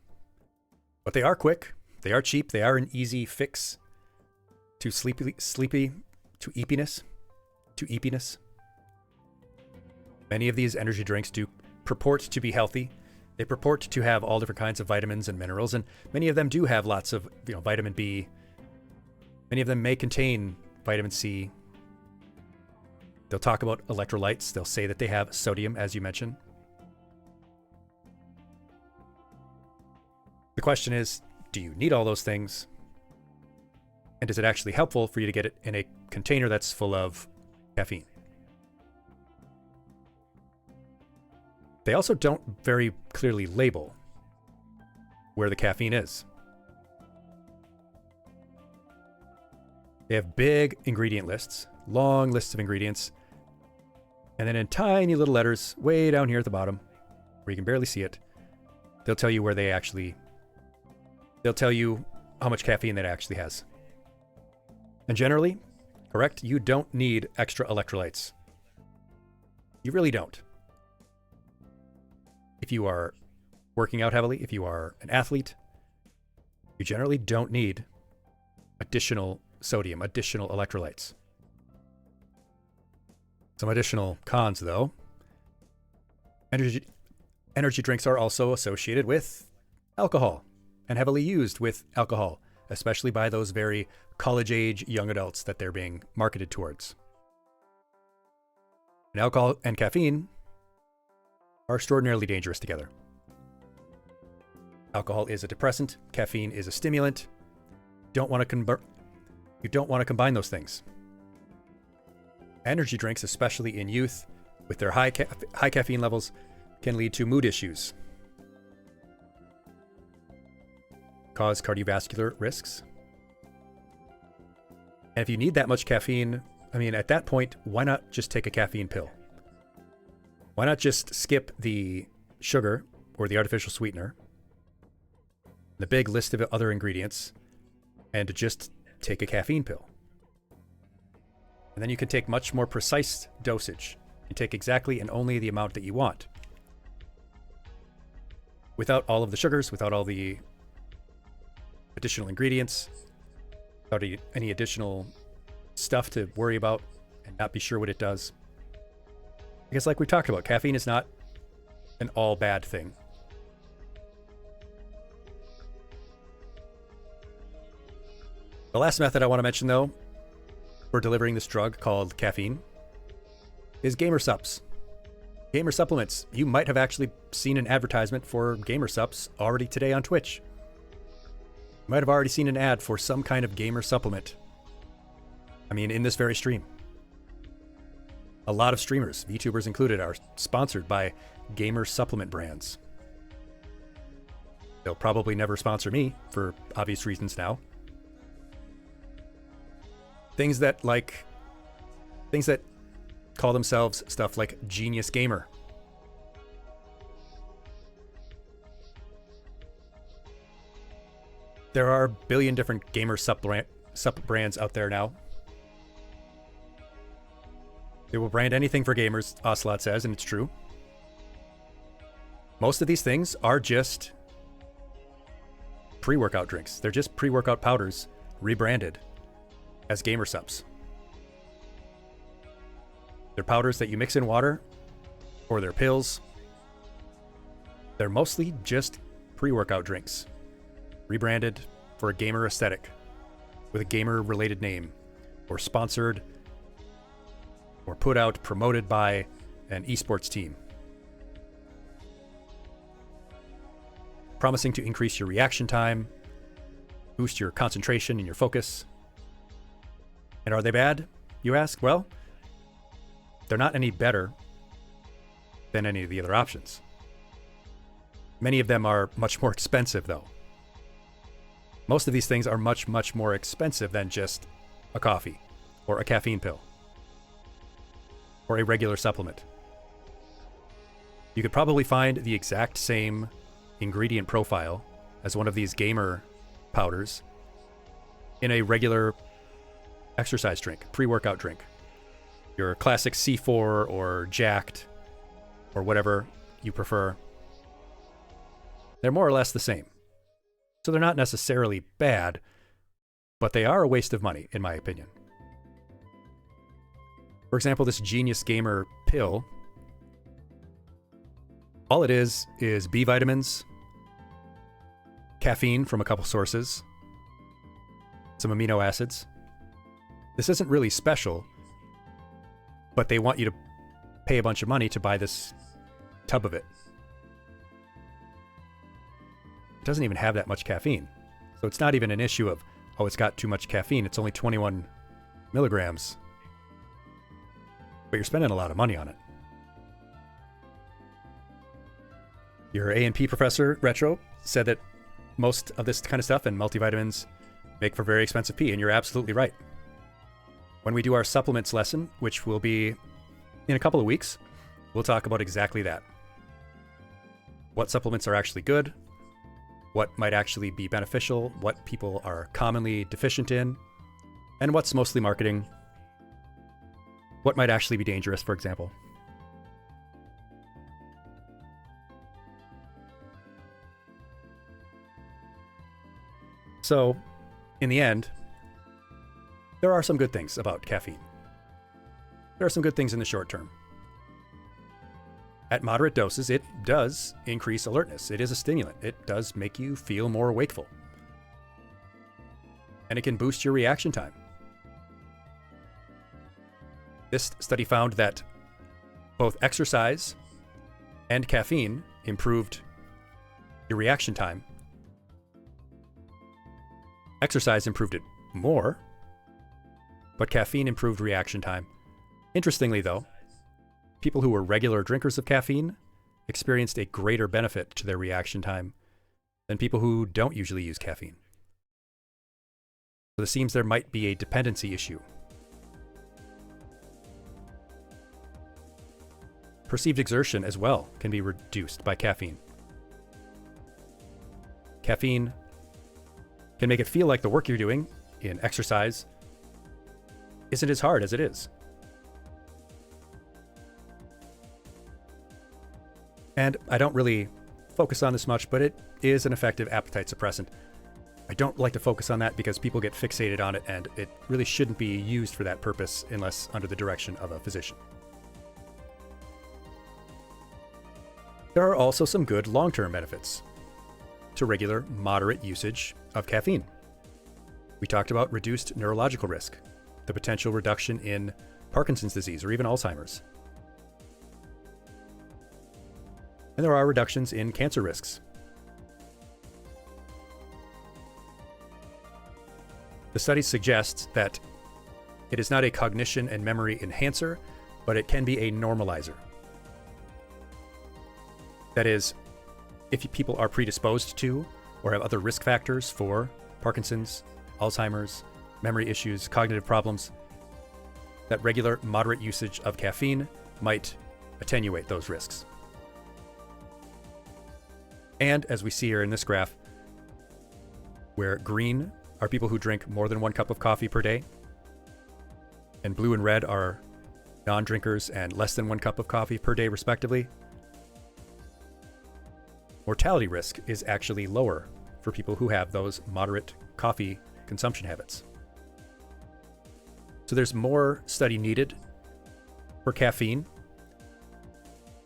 But they are quick, they are cheap, they are an easy fix to to eepiness. Many of these energy drinks do purport to be healthy. They purport to have all different kinds of vitamins and minerals, and many of them do have lots of, vitamin B. Many of them may contain vitamin C. They'll talk about electrolytes. They'll say that they have sodium, as you mentioned. The question is, do you need all those things? And is it actually helpful for you to get it in a container that's full of caffeine? They also don't very clearly label where the caffeine is. They have big ingredient lists, long lists of ingredients, and then in tiny little letters way down here at the bottom, where you can barely see it, they'll tell you they'll tell you how much caffeine that actually has. And generally, correct, you don't need extra electrolytes. You really don't. If you are working out heavily, if you are an athlete, you generally don't need additional sodium, additional electrolytes. Some additional cons, though. Energy drinks are also associated with alcohol and heavily used with alcohol, especially by those very college-age young adults that they're being marketed towards. And alcohol and caffeine are extraordinarily dangerous together. Alcohol is a depressant, caffeine is a stimulant. You don't want to combine those things. Energy drinks, especially in youth, with their high caffeine levels, can lead to mood issues, cause cardiovascular risks. And if you need that much caffeine, at that point, why not just take a caffeine pill? Why not just skip the sugar or the artificial sweetener, the big list of other ingredients, and just take a caffeine pill? And then you can take much more precise dosage. You take exactly and only the amount that you want. Without all of the sugars, without all the additional ingredients, without any additional stuff to worry about and not be sure what it does. Because like we talked about, caffeine is not an all bad thing. The last method I want to mention, though, for delivering this drug called caffeine is gamer sups. Gamer supplements. You might have actually seen an advertisement for gamer sups already today on Twitch. You might have already seen an ad for some kind of gamer supplement. In this very stream. A lot of streamers, VTubers included, are sponsored by gamer supplement brands. They'll probably never sponsor me for obvious reasons now. Things that call themselves stuff like Genius Gamer. There are a billion different gamer sup brands out there now. They will brand anything for gamers, Ocelot says, and it's true. Most of these things are just pre-workout drinks. They're just pre-workout powders rebranded as gamer sups. They're powders that you mix in water, or they're pills. They're mostly just pre-workout drinks, rebranded for a gamer aesthetic, with a gamer-related name, or sponsored, or put out, promoted by an esports team. Promising to increase your reaction time, boost your concentration and your focus. And are they bad, you ask? Well, they're not any better than any of the other options. Many of them are much more expensive, though. Most of these things are much, much more expensive than just a coffee, or a caffeine pill, or a regular supplement. You could probably find the exact same ingredient profile as one of these gamer powders in a regular exercise drink, pre-workout drink. Your classic C4 or Jacked or whatever you prefer. They're more or less the same. So they're not necessarily bad, but they are a waste of money, in my opinion. For example, this Genius Gamer pill, all it is B vitamins, caffeine from a couple sources, some amino acids. This isn't really special, but they want you to pay a bunch of money to buy this tub of it. It doesn't even have that much caffeine. So it's not even an issue of, oh, it's got too much caffeine. It's only 21 milligrams. But you're spending a lot of money on it. Your A&P professor, Retro, said that most of this kind of stuff and multivitamins make for very expensive pee, and you're absolutely right. When we do our supplements lesson, which will be in a couple of weeks, we'll talk about exactly that. What supplements are actually good, what might actually be beneficial, what people are commonly deficient in, and what's mostly marketing, what might actually be dangerous, for example. So, in the end, there are some good things about caffeine. There are some good things in the short term. At moderate doses, it does increase alertness. It is a stimulant. It does make you feel more wakeful. And it can boost your reaction time. This study found that both exercise and caffeine improved your reaction time. Exercise improved it more, but caffeine improved reaction time. Interestingly, though, people who were regular drinkers of caffeine experienced a greater benefit to their reaction time than people who don't usually use caffeine. So it seems there might be a dependency issue. Perceived exertion as well can be reduced by caffeine. Caffeine can make it feel like the work you're doing in exercise isn't as hard as it is. And I don't really focus on this much, but it is an effective appetite suppressant. I don't like to focus on that because people get fixated on it, and it really shouldn't be used for that purpose unless under the direction of a physician. There are also some good long-term benefits to regular, moderate usage of caffeine. We talked about reduced neurological risk, the potential reduction in Parkinson's disease or even Alzheimer's. And there are reductions in cancer risks. The study suggests that it is not a cognition and memory enhancer, but it can be a normalizer. That is, if people are predisposed to or have other risk factors for Parkinson's, Alzheimer's, memory issues, cognitive problems, that regular moderate usage of caffeine might attenuate those risks. And as we see here in this graph, where green are people who drink more than 1 cup of coffee per day, and blue and red are non-drinkers and less than 1 cup of coffee per day, respectively, mortality risk is actually lower for people who have those moderate coffee consumption habits. So there's more study needed for caffeine,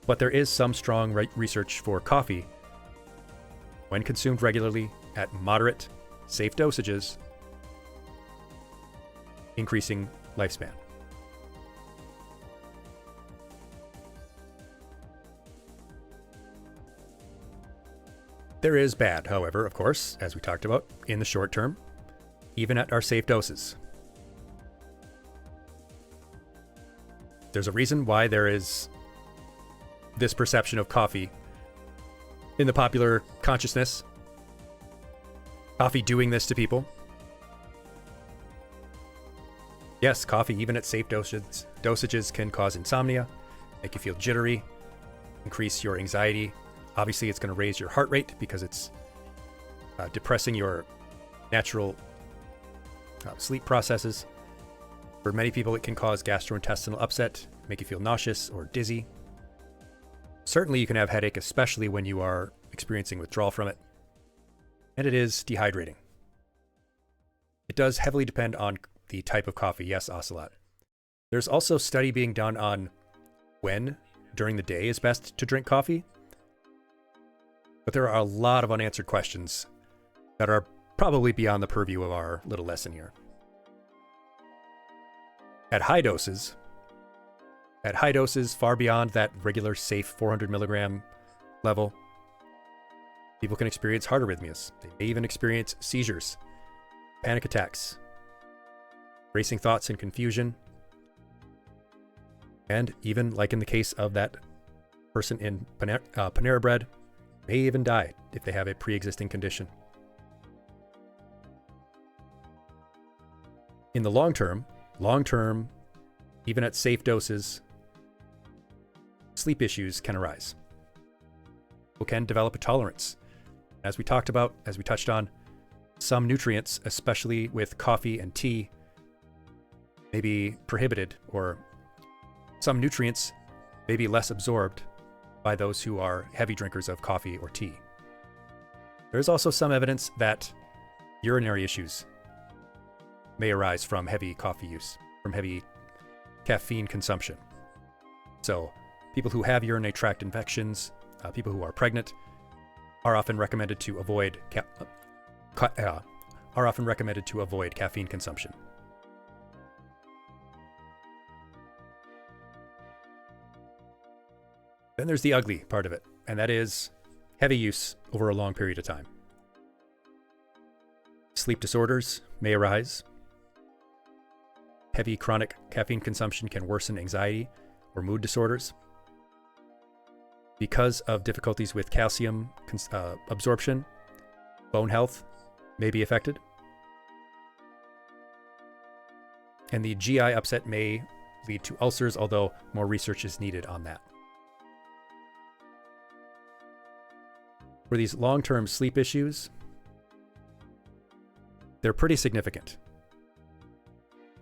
but there is some strong research for coffee when consumed regularly at moderate, safe dosages, increasing lifespan. There is bad, however, of course, as we talked about, in the short term, even at our safe doses. There's a reason why there is this perception of coffee in the popular consciousness. Coffee doing this to people. Yes, coffee, even at safe dosages, can cause insomnia, make you feel jittery, increase your anxiety. Obviously, it's going to raise your heart rate because it's depressing your natural sleep processes. For many people, it can cause gastrointestinal upset, make you feel nauseous or dizzy. Certainly, you can have headache, especially when you are experiencing withdrawal from it. And it is dehydrating. It does heavily depend on the type of coffee. Yes, Ocelot. There's also study being done on when during the day is best to drink coffee. But there are a lot of unanswered questions that are probably beyond the purview of our little lesson here. At high doses, far beyond that regular safe 400 milligram level, people can experience heart arrhythmias. They may even experience seizures, panic attacks, racing thoughts and confusion, and even like in the case of that person in Panera Bread, may even die if they have a pre-existing condition. In the long term, even at safe doses, sleep issues can arise. People can develop a tolerance. As we touched on, some nutrients, especially with coffee and tea, may be prohibited, or some nutrients may be less absorbed by those who are heavy drinkers of coffee or tea. There's also some evidence that urinary issues may arise from heavy coffee use, from heavy caffeine consumption. So people who have urinary tract infections, people who are pregnant, are often recommended to avoid caffeine consumption. Then there's the ugly part of it, and that is heavy use over a long period of time. Sleep disorders may arise. Heavy chronic caffeine consumption can worsen anxiety or mood disorders. Because of difficulties with calcium absorption, bone health may be affected. And the GI upset may lead to ulcers, although more research is needed on that. For these long-term sleep issues, they're pretty significant.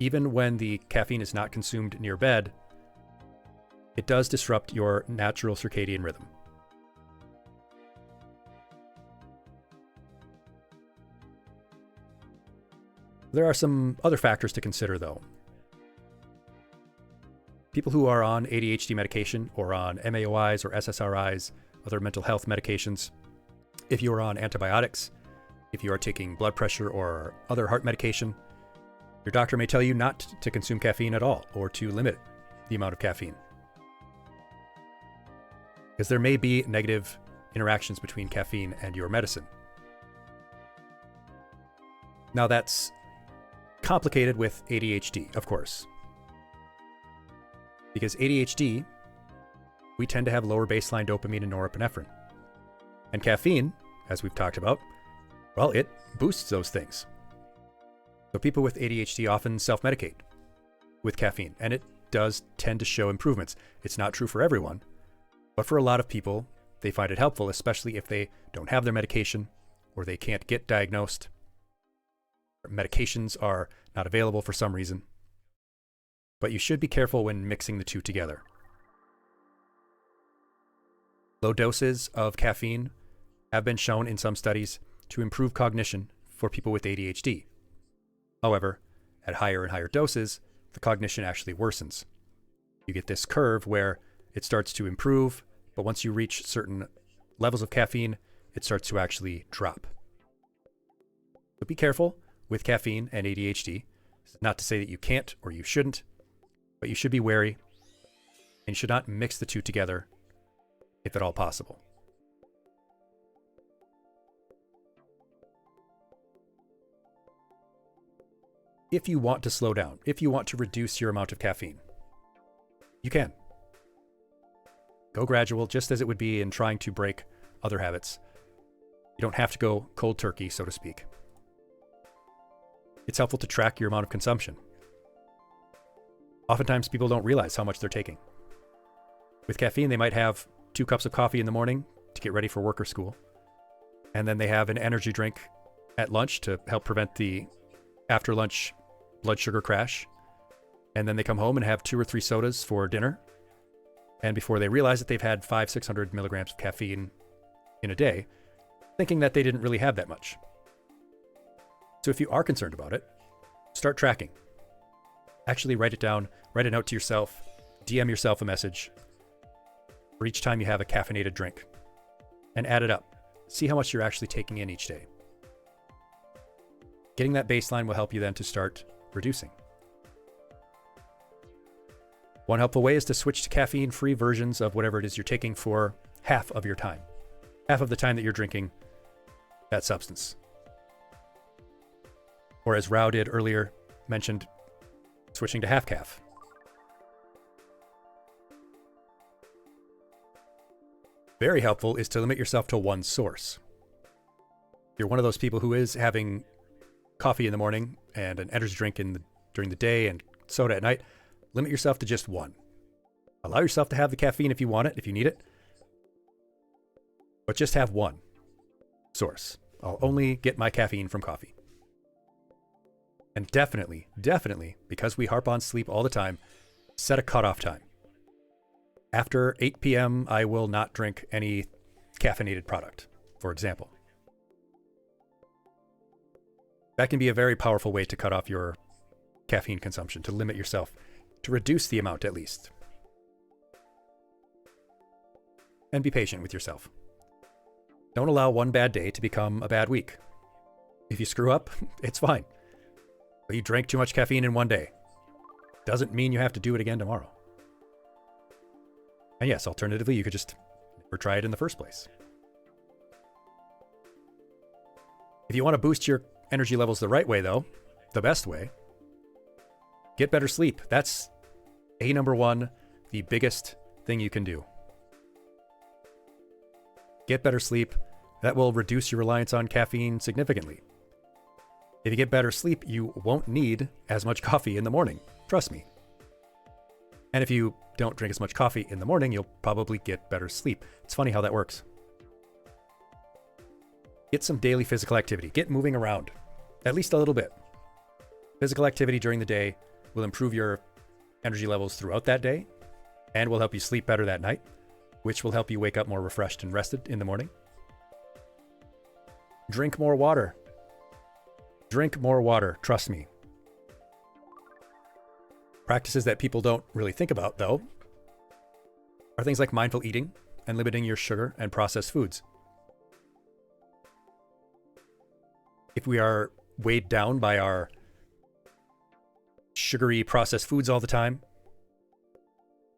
Even when the caffeine is not consumed near bed, it does disrupt your natural circadian rhythm. There are some other factors to consider, though. People who are on ADHD medication or on MAOIs or SSRIs, other mental health medications, if you are on antibiotics, if you are taking blood pressure or other heart medication, your doctor may tell you not to consume caffeine at all or to limit the amount of caffeine, because there may be negative interactions between caffeine and your medicine. Now that's complicated with ADHD, of course. Because ADHD, we tend to have lower baseline dopamine and norepinephrine. And caffeine, as we've talked about, well, it boosts those things. So people with ADHD often self-medicate with caffeine, and it does tend to show improvements. It's not true for everyone, but for a lot of people, they find it helpful, especially if they don't have their medication or they can't get diagnosed. Medications are not available for some reason. But you should be careful when mixing the two together. Low doses of caffeine have been shown in some studies to improve cognition for people with ADHD. However, at higher and higher doses, the cognition actually worsens. You get this curve where it starts to improve, but once you reach certain levels of caffeine, it starts to actually drop. So be careful with caffeine and ADHD. Not to say that you can't or you shouldn't, but you should be wary and you should not mix the two together if at all possible. If you want to slow down, if you want to reduce your amount of caffeine, you can. Go gradual, just as it would be in trying to break other habits. You don't have to go cold turkey, so to speak. It's helpful to track your amount of consumption. Oftentimes, people don't realize how much they're taking. With caffeine, they might have 2 cups of coffee in the morning to get ready for work or school. And then they have an energy drink at lunch to help prevent the after lunch blood sugar crash. And then they come home and have 2 or 3 sodas for dinner. And before they realize that they've had 500-600 milligrams of caffeine in a day, thinking that they didn't really have that much. So if you are concerned about it, start tracking. Actually write it down, write a note to yourself, DM yourself a message for each time you have a caffeinated drink, and add it up. See how much you're actually taking in each day. Getting that baseline will help you then to start reducing. One helpful way is to switch to caffeine-free versions of whatever it is you're taking for half of your time. Half of the time that you're drinking that substance. Or as Rao did earlier, mentioned switching to half calf. Very helpful is to limit yourself to one source. If you're one of those people who is having coffee in the morning and an energy drink during the day and soda at night, limit yourself to just one. Allow yourself to have the caffeine if you want it, if you need it, but just have one source. I'll only get my caffeine from coffee. And definitely, because we harp on sleep all the time, set a cutoff time. After 8 p.m., I will not drink any caffeinated product, for example. That can be a very powerful way to cut off your caffeine consumption, to limit yourself, to reduce the amount at least. And be patient with yourself. Don't allow one bad day to become a bad week. If you screw up, it's fine. But you drank too much caffeine in one day. Doesn't mean you have to do it again tomorrow. And yes, alternatively, you could just never try it in the first place. If you want to boost your energy levels the right way, though, the best way, get better sleep. That's number one, the biggest thing you can do. Get better sleep. That will reduce your reliance on caffeine significantly. If you get better sleep, you won't need as much coffee in the morning. Trust me. And if you don't drink as much coffee in the morning, you'll probably get better sleep. It's funny how that works. Get some daily physical activity. Get moving around, at least a little bit. Physical activity during the day will improve your energy levels throughout that day and will help you sleep better that night, which will help you wake up more refreshed and rested in the morning. Drink more water. Drink more water, trust me. Practices that people don't really think about, though, are things like mindful eating and limiting your sugar and processed foods. If we are weighed down by our sugary processed foods all the time,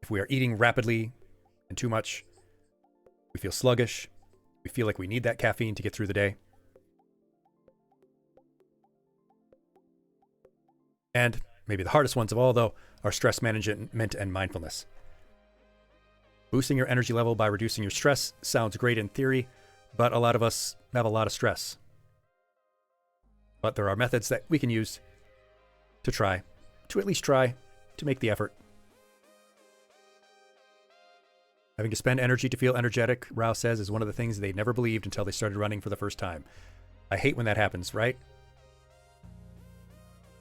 if we are eating rapidly and too much, we feel sluggish, we feel like we need that caffeine to get through the day. And maybe the hardest ones of all, though, are stress management and mindfulness. Boosting your energy level by reducing your stress sounds great in theory, but a lot of us have a lot of stress. But there are methods that we can use to at least try to make the effort. Having to spend energy to feel energetic, Rao says, is one of the things they never believed until they started running for the first time. I hate when that happens, right?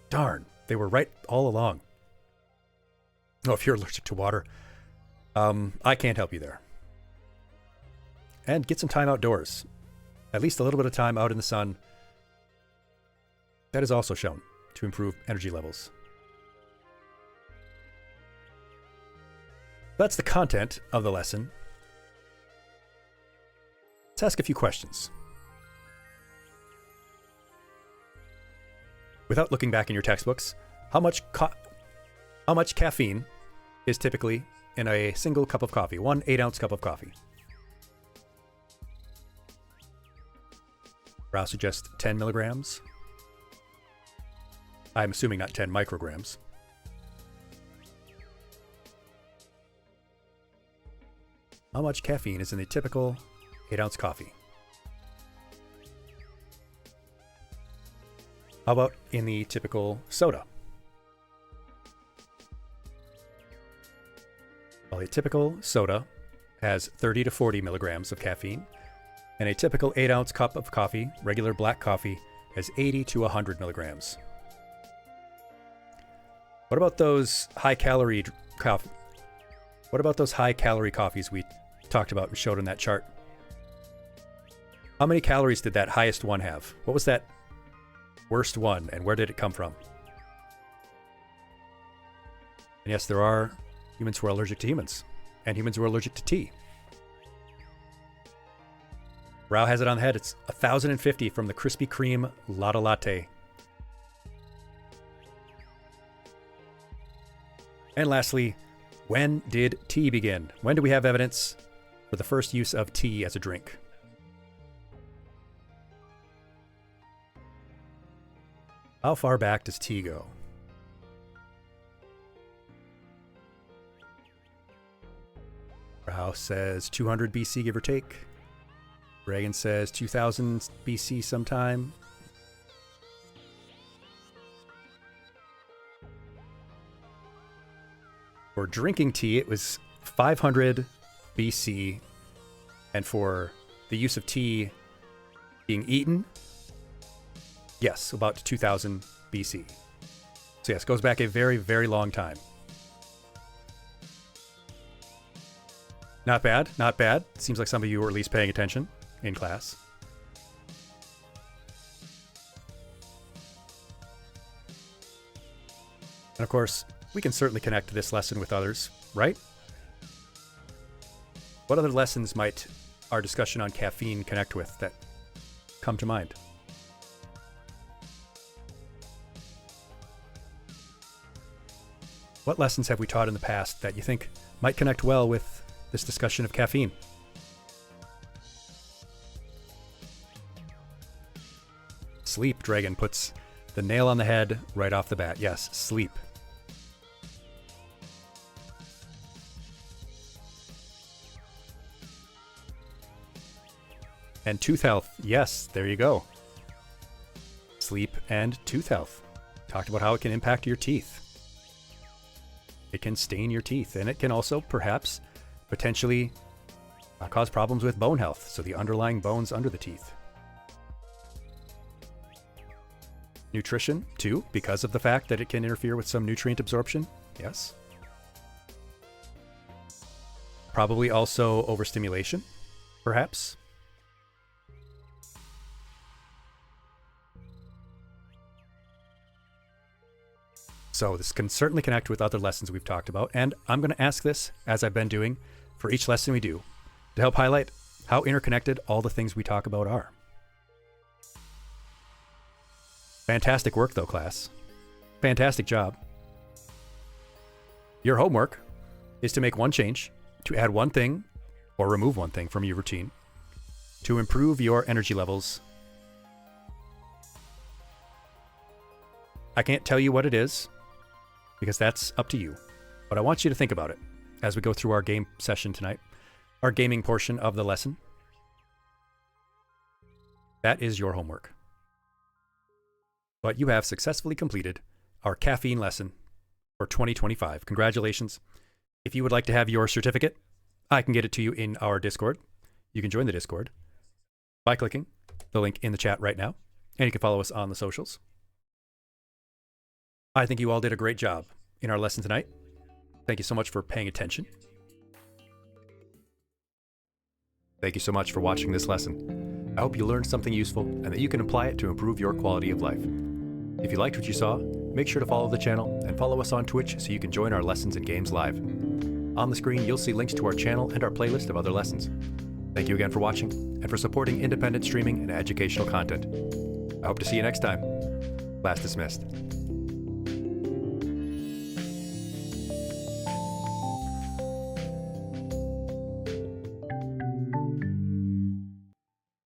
Darn, they were right all along. Oh, if you're allergic to water, I can't help you there. And get some time outdoors. At least a little bit of time out in the sun. That is also shown to improve energy levels. That's the content of the lesson. Let's ask a few questions. Without looking back in your textbooks, how much caffeine is typically in a single cup of coffee, 1 8-ounce cup of coffee? Rao suggests 10 milligrams. I'm assuming not 10 micrograms. How much caffeine is in a typical 8-ounce coffee? How about in the typical soda? Well, a typical soda has 30 to 40 milligrams of caffeine, and a typical 8-ounce cup of coffee, regular black coffee, has 80 to 100 milligrams. What about those high-calorie coffees we talked about and showed in that chart? How many calories did that highest one have? What was that worst one, and where did it come from? And yes, there are humans who are allergic to humans, and humans who are allergic to tea. Rao has it on the head. It's 1,050 from the Krispy Kreme Lotta Latte. And lastly, when did tea begin? When do we have evidence for the first use of tea as a drink? How far back does tea go? Rao says 200 BC, give or take. Reagan says 2000 BC sometime. For drinking tea, it was 500 BC. And for the use of tea being eaten, yes, about 2000 BC. So yes, goes back a very, very long time. Not bad, not bad. Seems like some of you were at least paying attention in class. And of course, we can certainly connect this lesson with others, right? What other lessons might our discussion on caffeine connect with that come to mind? What lessons have we taught in the past that you think might connect well with this discussion of caffeine? Sleep, Dragon puts the nail on the head right off the bat. Yes, sleep. And tooth health. Yes, there you go. Sleep and tooth health. Talked about how it can impact your teeth. It can stain your teeth, and it can also perhaps potentially cause problems with bone health, so the underlying bones under the teeth. Nutrition, too, because of the fact that it can interfere with some nutrient absorption. Yes. Probably also overstimulation, perhaps. So this can certainly connect with other lessons we've talked about, and I'm going to ask this, as I've been doing for each lesson we do, to help highlight how interconnected all the things we talk about are. Fantastic work, though, class. Fantastic job. Your homework is to make one change, to add one thing, or remove one thing from your routine, to improve your energy levels. I can't tell you what it is. because that's up to you. But I want you to think about it as we go through our game session tonight, our gaming portion of the lesson. That is your homework. But you have successfully completed our caffeine lesson for 2025. Congratulations. If you would like to have your certificate, I can get it to you in our Discord. You can join the Discord by clicking the link in the chat right now, and you can follow us on the socials. I think you all did a great job in our lesson tonight. Thank you so much for paying attention. Thank you so much for watching this lesson. I hope you learned something useful and that you can apply it to improve your quality of life. If you liked what you saw, make sure to follow the channel and follow us on Twitch so you can join our lessons and games live. On the screen, you'll see links to our channel and our playlist of other lessons. Thank you again for watching and for supporting independent streaming and educational content. I hope to see you next time. Class dismissed.